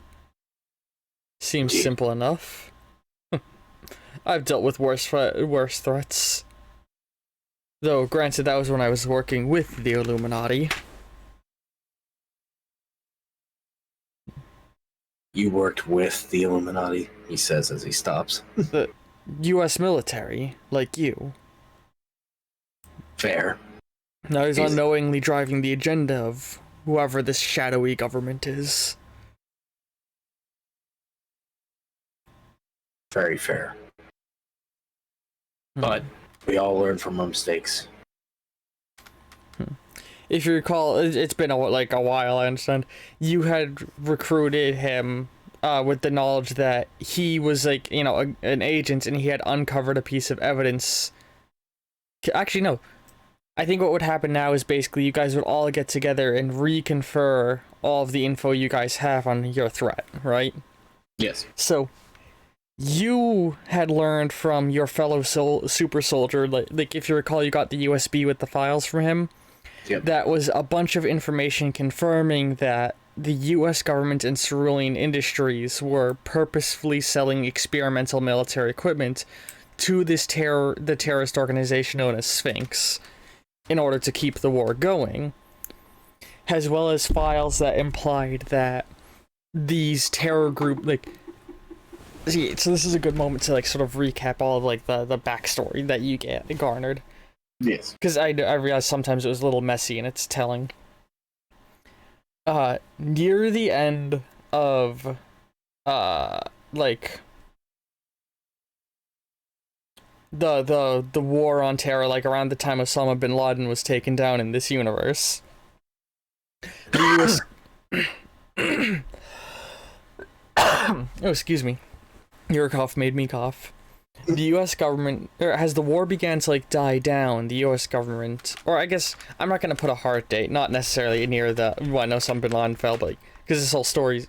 [SPEAKER 1] Seems
[SPEAKER 2] Indeed.
[SPEAKER 1] simple enough. I've dealt with worse threats. Though, granted, that was when I was working with the Illuminati.
[SPEAKER 2] You worked with the Illuminati, he says as he stops.
[SPEAKER 1] The US military, like you.
[SPEAKER 2] Fair.
[SPEAKER 1] Now he's unknowingly driving the agenda of whoever this shadowy government is.
[SPEAKER 2] Very fair. But we all learn from our mistakes.
[SPEAKER 1] If you recall, it's been a while, I understand. You had recruited him with the knowledge that he was an agent, and he had uncovered a piece of evidence. Actually, no. I think what would happen now is basically you guys would all get together and reconfer all of the info you guys have on your threat, right?
[SPEAKER 2] Yes.
[SPEAKER 1] So, you had learned from your fellow super soldier, like if you recall, you got the USB with the files from him.
[SPEAKER 2] Yep.
[SPEAKER 1] That was a bunch of information confirming that the US government and Cerulean Industries were purposefully selling experimental military equipment to the terrorist organization known as Sphinx in order to keep the war going. as well as files that implied that these terror group, like, see, so this is a good moment to, like, sort of recap all of, like, the backstory that you get garnered.
[SPEAKER 2] Yes.
[SPEAKER 1] Because I realized sometimes it was a little messy and it's telling. Near the end of, like, the war on terror, like, around the time Osama bin Laden was taken down in this universe, the US... oh, excuse me. Your cough made me cough. The U.S. government, or as the war began to, like, die down, the U.S. government, or I guess, I'm not going to put a hard date, not necessarily near the, well, I know Osama bin Laden fell, but, because this whole story,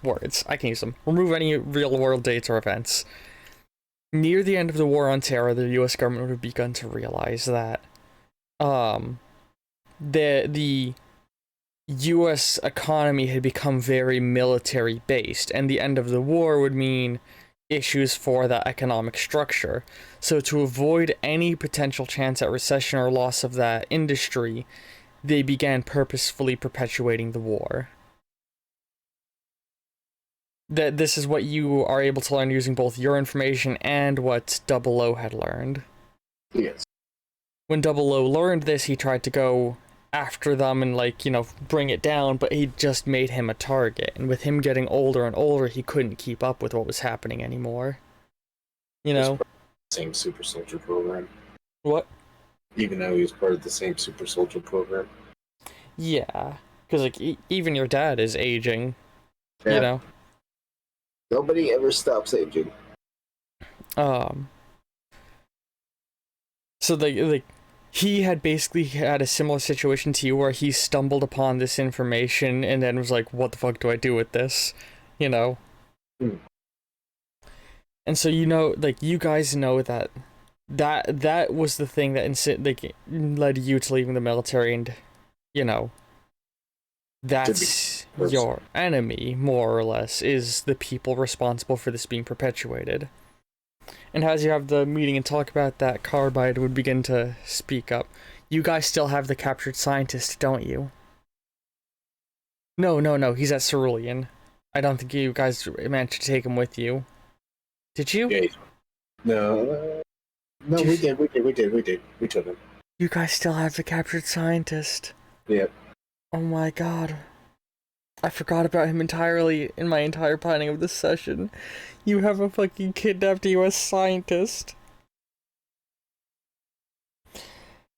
[SPEAKER 1] words, I can use them. Remove any real-world dates or events. Near the end of the war on terror, the U.S. government would have begun to realize that, the U.S. economy had become very military-based, and the end of the war would mean issues for that economic structure. So to avoid any potential chance at recession or loss of that industry, they began purposefully perpetuating the war. That this is what you are able to learn using both your information and what Double O had learned.
[SPEAKER 2] Yes.
[SPEAKER 1] When Double O learned this, he tried to go after them and, like, you know, bring it down, but he just made him a target, and with him getting older and older, he couldn't keep up with what was happening anymore. You know?
[SPEAKER 2] Same super soldier program.
[SPEAKER 1] What?
[SPEAKER 2] Even though he was part of the same super soldier program.
[SPEAKER 1] Yeah, because, like, even your dad is aging,
[SPEAKER 2] Yeah.
[SPEAKER 1] you know?
[SPEAKER 2] Nobody ever stops aging.
[SPEAKER 1] So, like, he had basically had a similar situation to you where he stumbled upon this information and then was like, what the fuck do I do with this? You know? And so, you know, like, you guys know that was the thing that like, led you to leaving the military, and, you know, that's your enemy, more or less, is the people responsible for this being perpetuated. And as you have the meeting and talk about that, Carbide would begin to speak up. You guys still have the captured scientist, don't you? No, he's at Cerulean. I don't think you guys managed to take him with you. Did you?
[SPEAKER 2] Yeah. No, we did. We took him.
[SPEAKER 1] You guys still have the captured scientist.
[SPEAKER 2] Yep.
[SPEAKER 1] Oh my god. I forgot about him entirely in my entire planning of this session. You have a fucking kidnapped US scientist.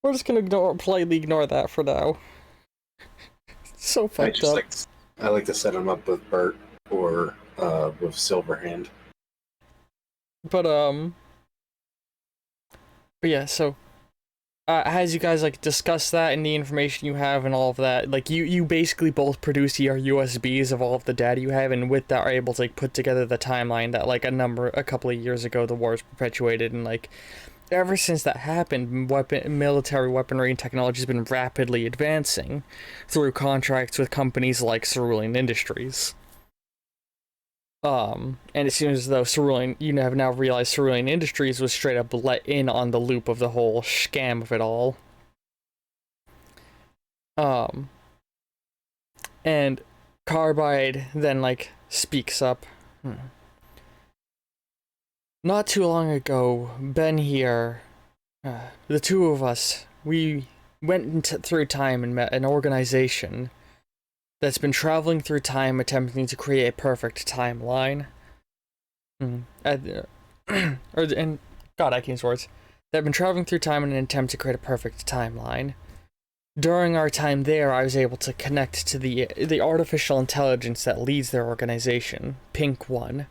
[SPEAKER 1] We're just gonna politely ignore that for now. So fucked up.
[SPEAKER 2] I like to set him up with Bert or with Silverhand.
[SPEAKER 1] But yeah, so as you guys, like, discuss that and the information you have and all of that, like, you basically both produce your USBs of all of the data you have, and with that are able to, like, put together the timeline that, like, a couple of years ago the war was perpetuated, and, like, ever since that happened, military weaponry and technology has been rapidly advancing through contracts with companies like Cerulean Industries. And it seems as though Cerulean, you have now realized Cerulean Industries was straight up let in on the loop of the whole scam of it all. And Carbide then, like, speaks up. Not too long ago, Ben here, the two of us, we went through time and met an organization that's been traveling through time attempting to create a perfect timeline. God, I can't use words. They've been traveling through time in an attempt to create a perfect timeline. During our time there, I was able to connect to the artificial intelligence that leads their organization, Pink One.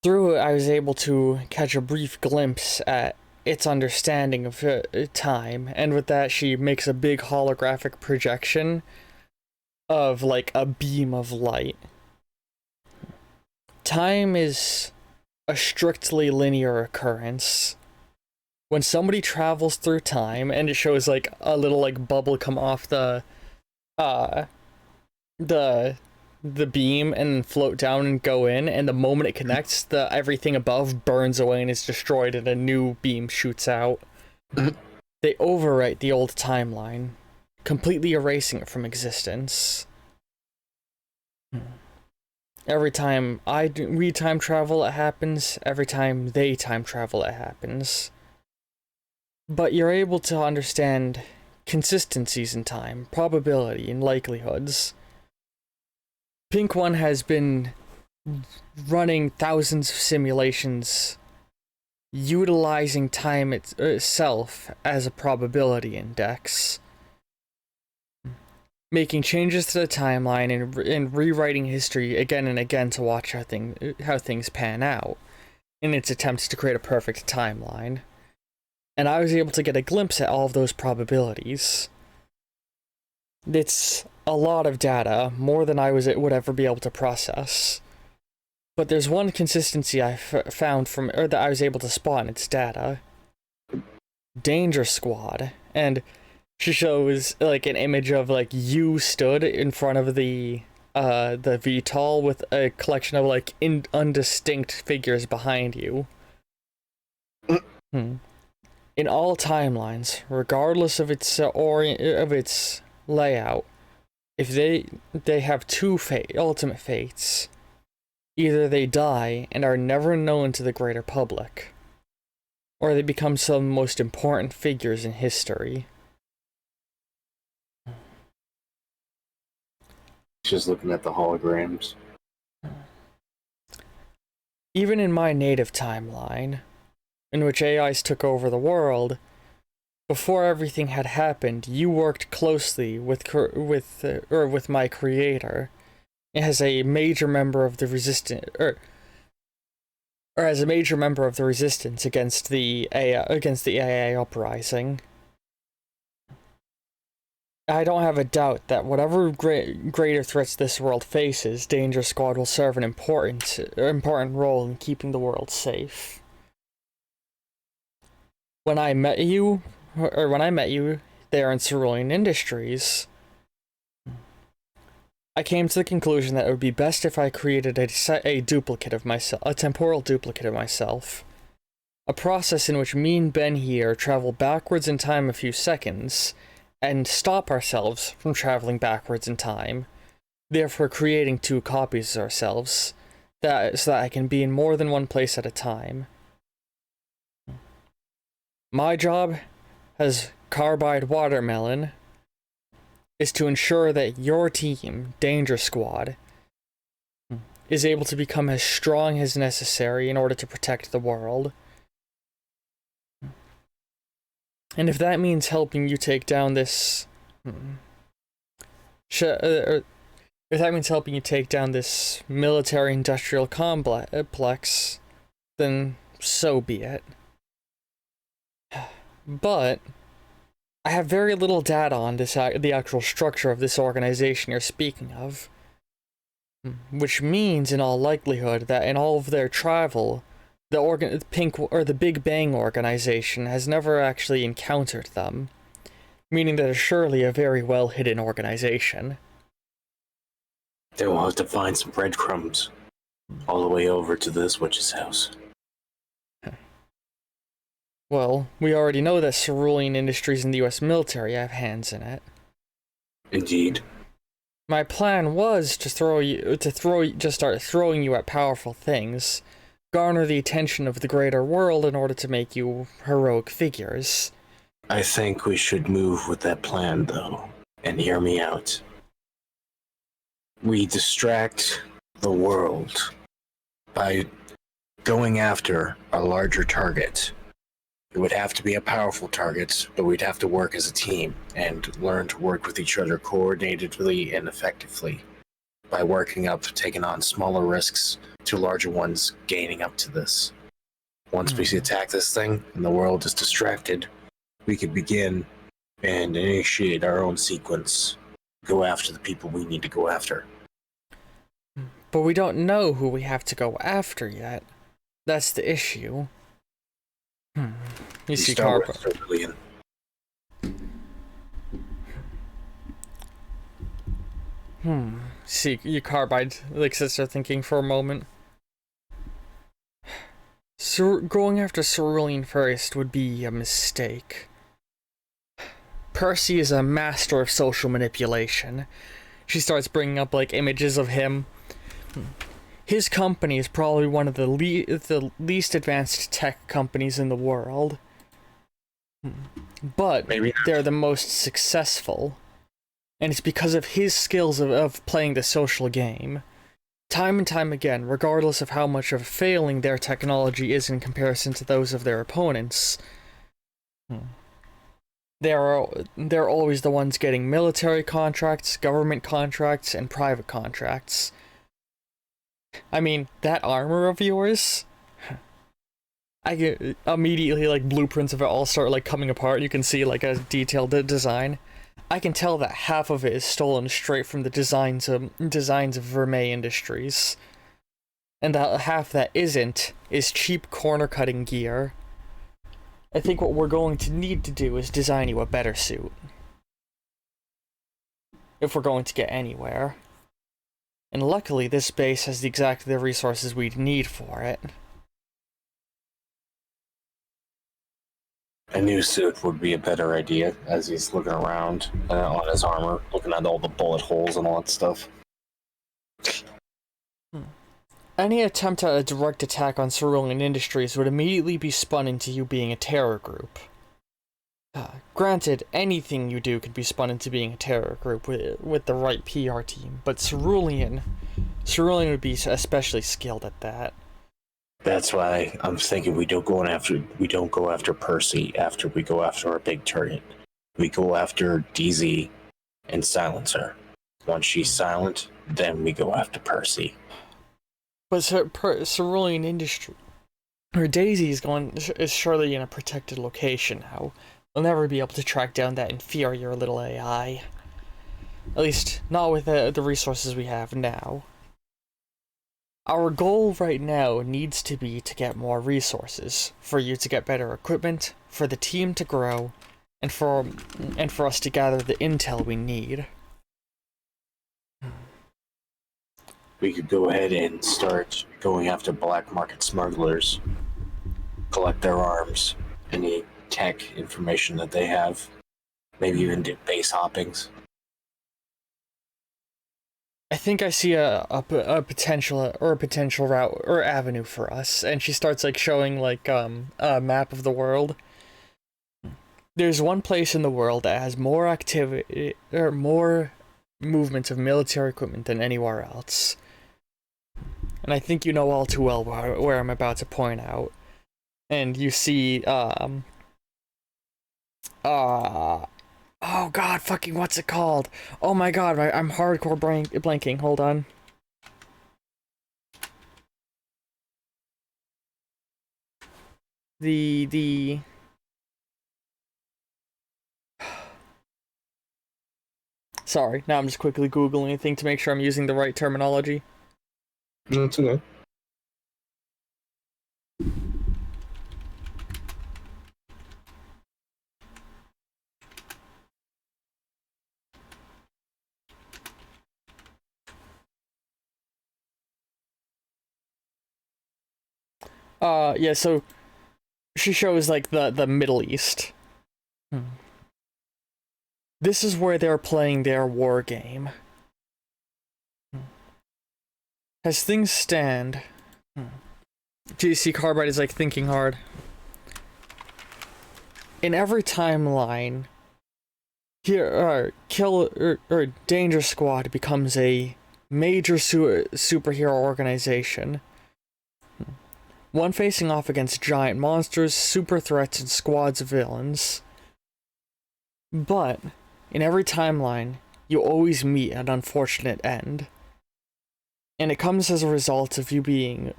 [SPEAKER 1] Through it, I was able to catch a brief glimpse at its understanding of time, and with that, she makes a big holographic projection of, like, a beam of light. Time is a strictly linear occurrence. When somebody travels through time, and it shows, like, a little, like, bubble come off the beam and float down and go in, and the moment it connects, everything above burns away and is destroyed, and a new beam shoots out. they overwrite the old timeline, completely erasing it from existence. Every time we time travel, it happens. Every time they time travel, it happens. But you're able to understand consistencies in time, probability, and likelihoods. Pink One has been running thousands of simulations, utilizing time itself as a probability index, making changes to the timeline and rewriting history again and again to watch how things pan out in its attempts to create a perfect timeline. And I was able to get a glimpse at all of those probabilities. It's a lot of data, more than I would ever be able to process. But there's one consistency I found that I was able to spot in its data. Danger Squad. And she shows, like, an image of, like, you stood in front of the VTOL with a collection of, like, undistinct figures behind you. In all timelines, regardless of its layout, if they have two ultimate fates. Either they die and are never known to the greater public, or they become some of the most important figures in history.
[SPEAKER 2] Just looking at the holograms.
[SPEAKER 1] Even in my native timeline, in which AIs took over the world, before everything had happened, you worked closely with my creator as a major member of the resistance, or as a major member of the resistance against the AI uprising. I don't have a doubt that whatever greater threats this world faces, Danger Squad will serve an important role in keeping the world safe. When I met you there in Cerulean Industries, I came to the conclusion that it would be best if I created a duplicate of myself, a temporal duplicate of myself. A process in which me and Ben here travel backwards in time a few seconds, and stop ourselves from traveling backwards in time, therefore creating two copies of ourselves, so that I can be in more than one place at a time. My job as Carbide Watermelon is to ensure that your team, Danger Squad, is able to become as strong as necessary in order to protect the world. And if that means helping you take down this... if that means helping you take down this military-industrial complex, then so be it. But I have very little data on the actual structure of this organization you're speaking of, which means, in all likelihood, that in all of their travel, the Big Bang organization has never actually encountered them, meaning that it's surely a very well-hidden organization.
[SPEAKER 2] Then we'll have to find some breadcrumbs all the way over to this witch's house.
[SPEAKER 1] Well, we already know that Cerulean Industries and the US military have hands in it.
[SPEAKER 2] Indeed.
[SPEAKER 1] My plan was to start throwing you at powerful things, garner the attention of the greater world in order to make you heroic figures.
[SPEAKER 2] I think we should move with that plan, though, and hear me out. We distract the world by going after a larger target. It would have to be a powerful target, but we'd have to work as a team and learn to work with each other coordinatedly and effectively by working up, taking on smaller risks to larger ones, gaining up to this. Once we attack this thing and the world is distracted, we could begin and initiate our own sequence, go after the people we need to go after.
[SPEAKER 1] But we don't know who we have to go after yet. That's the issue. You see Carbide. See, you Carbide, like, sits there thinking for a moment. Going after Cerulean first would be a mistake. Percy is a master of social manipulation. She starts bringing up, like, images of him. His company is probably one of the least advanced tech companies in the world. But they're the most successful. And it's because of his skills of playing the social game. Time and time again, regardless of how much of a failing their technology is in comparison to those of their opponents, they're always the ones getting military contracts, government contracts, and private contracts. I mean, that armor of yours, I get immediately, like, blueprints of it all start, like, coming apart. You can see, like, a detailed design. I can tell that half of it is stolen straight from the designs of Vermeil Industries. And that half that isn't is cheap corner-cutting gear. I think what we're going to need to do is design you a better suit. If we're going to get anywhere. And luckily, this base has exactly the resources we'd need for it.
[SPEAKER 2] A new suit would be a better idea, as he's looking around on his armor, looking at all the bullet holes and all that stuff.
[SPEAKER 1] Any attempt at a direct attack on Cerulean Industries would immediately be spun into you being a terror group. Granted, anything you do could be spun into being a terror group with the right PR team, but Cerulean would be especially skilled at that.
[SPEAKER 2] That's why I'm thinking we don't go after Percy after we go after our big target. We go after DZ and silence her. Once she's silent, then we go after Percy.
[SPEAKER 1] But Cerulean Industry, or Daisy is surely in a protected location now. We'll never be able to track down that inferior little AI. At least, not with the resources we have now. Our goal right now needs to be to get more resources, for you to get better equipment, for the team to grow, and for us to gather the intel we need.
[SPEAKER 2] We could go ahead and start going after black market smugglers, collect their arms, any tech information that they have, maybe even do base hoppings.
[SPEAKER 1] I think I see a potential route or avenue for us, and she starts, like, showing, like, a map of the world. There's one place in the world that has more activity or more movement of military equipment than anywhere else. And I think you know all too well where I'm about to point out. And you see, oh god, fucking what's it called? Oh my god, I'm hardcore blanking, hold on. The... Sorry, now I'm just quickly Googling anything to make sure I'm using the right terminology.
[SPEAKER 2] No, it's okay.
[SPEAKER 1] Yeah, so she shows, like, the Middle East. This is where they're playing their war game. As things stand, GC Carbide is, like, thinking hard. In every timeline, here, Danger Squad becomes a major superhero organization. One facing off against giant monsters, super threats, and squads of villains. But, in every timeline, you always meet an unfortunate end. And it comes as a result of you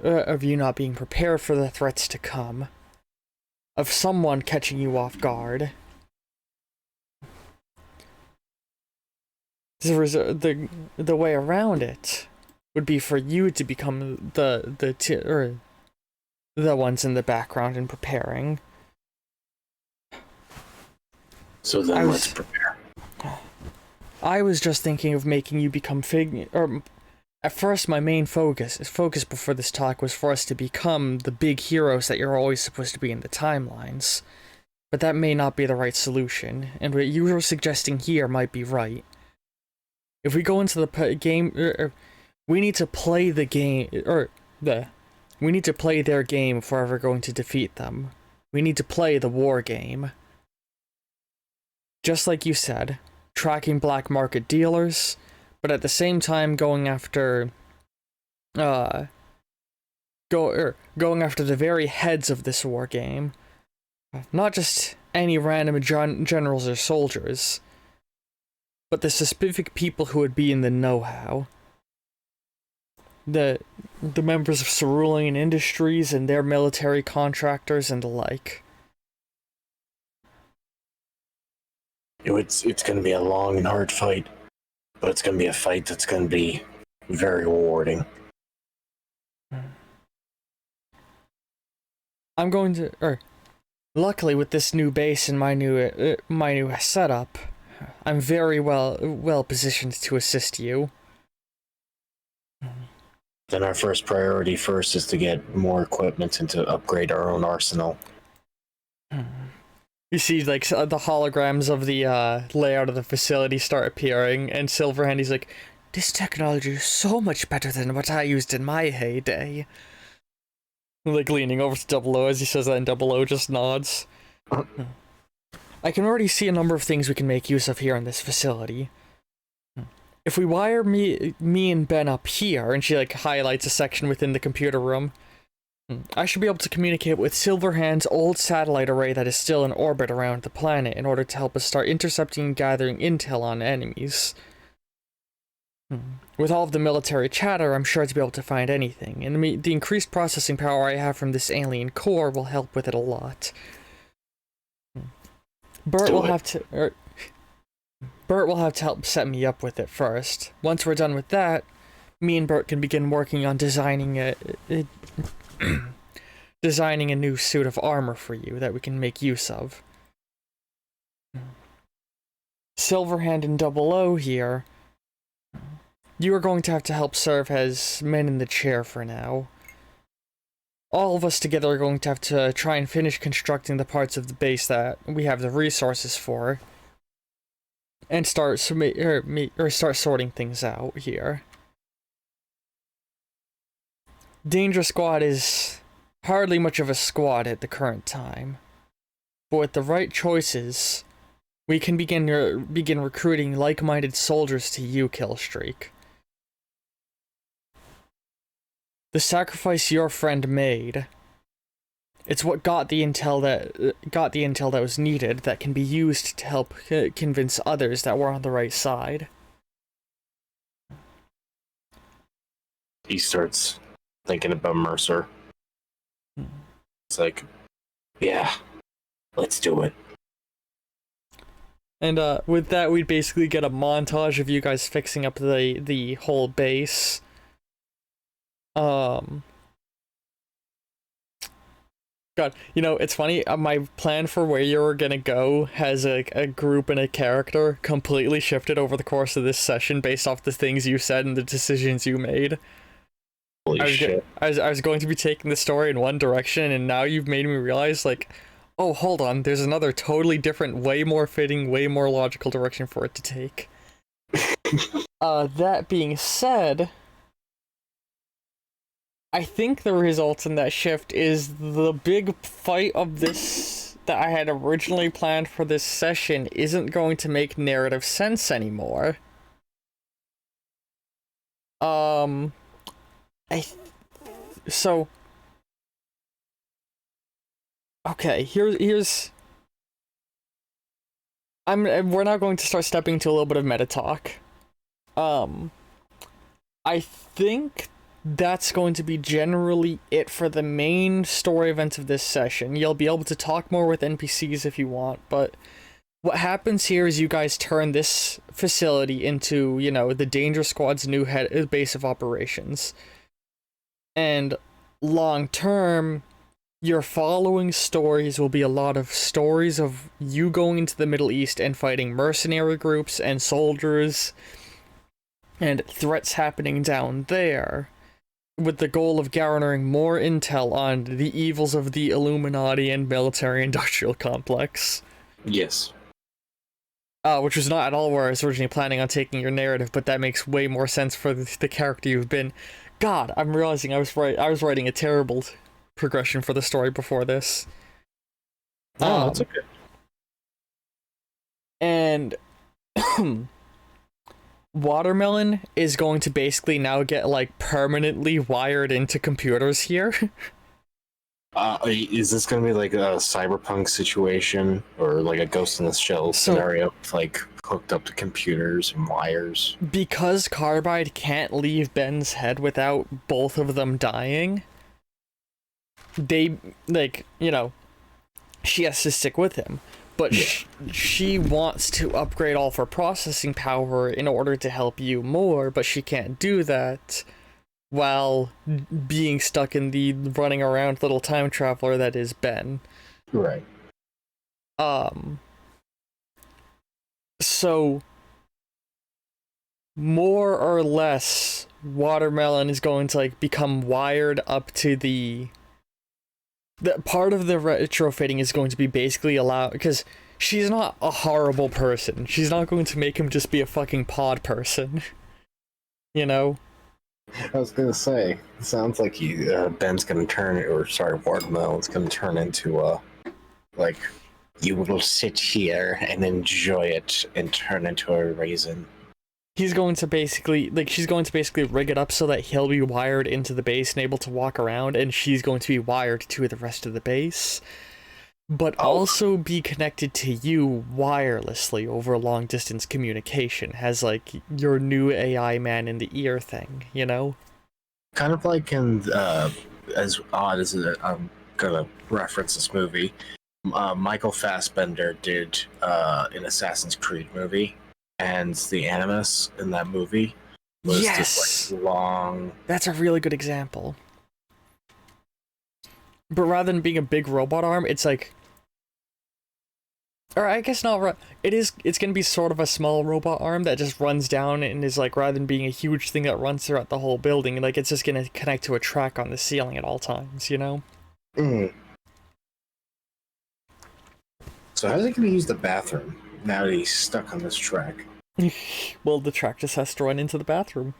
[SPEAKER 1] not being prepared for the threats to come. Of someone catching you off guard. The way around it would be for you to become the ones in the background and preparing.
[SPEAKER 2] So then let's prepare.
[SPEAKER 1] I was just thinking of making you become at first my main focus before this talk was for us to become the big heroes that you're always supposed to be in the timelines. but that may not be the right solution, and what you were suggesting here might be right. If we go into the game, we need to play the game, we need to play their game if we're ever going to defeat them. We need to play the war game. Just like you said, tracking black market dealers, but at the same time going after, going after the very heads of this war game. Not just any random generals or soldiers, but the specific people who would be in the know-how. The members of Cerulean Industries and their military contractors and the like.
[SPEAKER 2] It's going to be a long and hard fight, but it's going to be a fight that's going to be very rewarding.
[SPEAKER 1] I'm going to, luckily with this new base and my new setup, I'm very well positioned to assist you.
[SPEAKER 2] Then our first priority first is to get more equipment and to upgrade our own arsenal.
[SPEAKER 1] You see, like, the holograms of the layout of the facility start appearing, and Silverhand, he's like, "This technology is so much better than what I used in my heyday." Like, leaning over to Double O as he says that, and Double O just nods. I can already see a number of things we can make use of here in this facility. If we wire me and Ben up here, and she, like, highlights a section within the computer room, I should be able to communicate with Silverhand's old satellite array that is still in orbit around the planet in order to help us start intercepting and gathering intel on enemies. With all of the military chatter, I'm sure to be able to find anything, and the increased processing power I have from this alien core will help with it a lot. Bert will have to help set me up with it first. Once we're done with that, me and Bert can begin working on designing a new suit of armor for you that we can make use of. Silverhand and Double O here, you are going to have to help serve as men in the chair for now. All of us together are going to have to try and finish constructing the parts of the base that we have the resources for, and start sorting things out here. Danger Squad is hardly much of a squad at the current time, but with the right choices, we can begin recruiting like-minded soldiers to you, Killlstreak. The sacrifice your friend made, it's what got the intel that was needed that can be used to help convince others that we're on the right side.
[SPEAKER 2] He starts thinking about Mercer. It's like, yeah, let's do it.
[SPEAKER 1] And with that, we'd basically get a montage of you guys fixing up the whole base. God, you know, it's funny, my plan for where you were gonna go has a group and a character completely shifted over the course of this session based off the things you said and the decisions you made.
[SPEAKER 2] Holy shit.
[SPEAKER 1] I was going to be taking the story in one direction, and now you've made me realize, like, oh, hold on, there's another totally different, way more fitting, way more logical direction for it to take. That being said, I think the result in that shift is the big fight of this that I had originally planned for this session isn't going to make narrative sense anymore. Okay, here's we're now going to start stepping into a little bit of meta talk. I think that's going to be generally it for the main story events of this session. You'll be able to talk more with NPCs if you want, but what happens here is you guys turn this facility into, you know, the Danger Squad's new base of operations. And long term, your following stories will be a lot of stories of you going into the Middle East and fighting mercenary groups and soldiers and threats happening down there. with the goal of garnering more intel on the evils of the Illuminati and military-industrial complex.
[SPEAKER 2] Yes.
[SPEAKER 1] Which was not at all where I was originally planning on taking your narrative, but that makes way more sense for the character you've been. God, I'm realizing I was writing a terrible progression for the story before this.
[SPEAKER 2] No, that's okay.
[SPEAKER 1] And Watermelon is going to basically now get like permanently wired into computers here.
[SPEAKER 2] Is this gonna be like a cyberpunk situation or like a Ghost in the Shell scenario, like hooked up to computers and wires?
[SPEAKER 1] Because Carbide can't leave Ben's head without both of them dying, they, like, you know, she has to stick with him. But she wants to upgrade all of her processing power in order to help you more, but she can't do that while being stuck in the running around little time traveler that is Ben.
[SPEAKER 2] Right.
[SPEAKER 1] So, more or less, Watermelon is going to, like, become wired up to the part of the retrofitting is going to be basically allowed, because she's not a horrible person. She's not going to make him just be a fucking pod person. You know?
[SPEAKER 2] I was gonna say, it sounds like Ben's gonna Watermelon's gonna turn into like, you will sit here and enjoy it and turn into a raisin.
[SPEAKER 1] He's going to basically, like, she's going to basically rig it up so that he'll be wired into the base and able to walk around, and she's going to be wired to the rest of the base, but also be connected to you wirelessly over long distance communication, as like your new AI man in the ear thing, you know?
[SPEAKER 2] Kind of like in, as odd as I'm gonna reference this movie, Michael Fassbender did an Assassin's Creed movie. And the Animus in that movie was just like long.
[SPEAKER 1] That's a really good example. But rather than being a big robot arm, it's like, or I guess not. It's gonna be sort of a small robot arm that just runs down and is like, rather than being a huge thing that runs throughout the whole building, like it's just gonna connect to a track on the ceiling at all times. You know.
[SPEAKER 2] Mm. So how's he gonna use the bathroom now that he's stuck on this track?
[SPEAKER 1] Well, the track just has to run into the bathroom.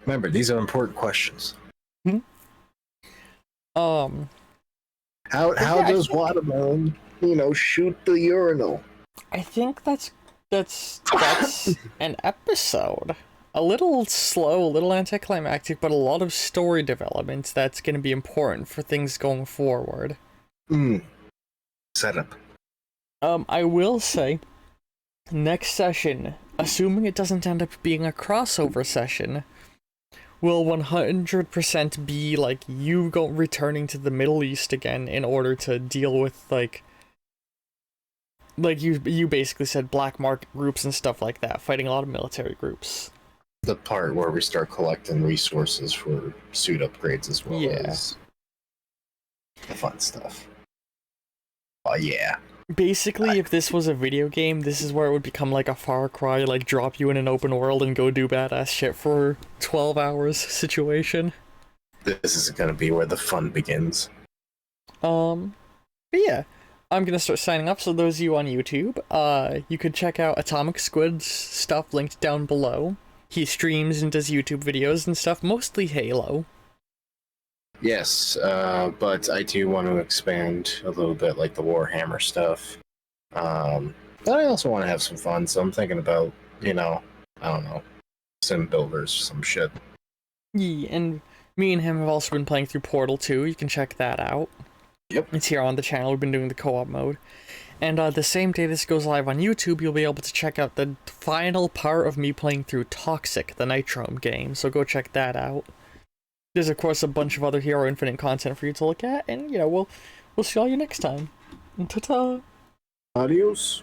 [SPEAKER 2] Remember, these are important questions.
[SPEAKER 1] How
[SPEAKER 2] does Watermelon, shoot the urinal?
[SPEAKER 1] I think that's an episode. A little slow, a little anticlimactic, but a lot of story development that's going to be important for things going forward.
[SPEAKER 2] Setup.
[SPEAKER 1] I will say, next session, assuming it doesn't end up being a crossover session, will 100% be like you returning to the Middle East again in order to deal with like you basically said black market groups and stuff like that, fighting a lot of military groups.
[SPEAKER 2] The part where we start collecting resources for suit upgrades as well as the fun stuff. Oh yeah.
[SPEAKER 1] Basically, if this was a video game, this is where it would become like a Far Cry, like drop you in an open world and go do badass shit for 12 hours situation.
[SPEAKER 2] This is gonna be where the fun begins.
[SPEAKER 1] But yeah, I'm gonna start signing up, so those of you on YouTube, you could check out Atomic Squid's stuff linked down below. He streams and does YouTube videos and stuff, mostly Halo.
[SPEAKER 2] Yes, but I do want to expand a little bit, like the Warhammer stuff. But I also want to have some fun, so I'm thinking about, I don't know, sim builders, some shit.
[SPEAKER 1] Yeah, and me and him have also been playing through Portal 2, you can check that out.
[SPEAKER 2] Yep.
[SPEAKER 1] It's here on the channel, we've been doing the co-op mode. And the same day this goes live on YouTube, you'll be able to check out the final part of me playing through Toxic, the Nitrome game, so go check that out. There's of course a bunch of other Hero Infinite content for you to look at, and we'll see all you next time. Ta-ta!
[SPEAKER 2] Adios.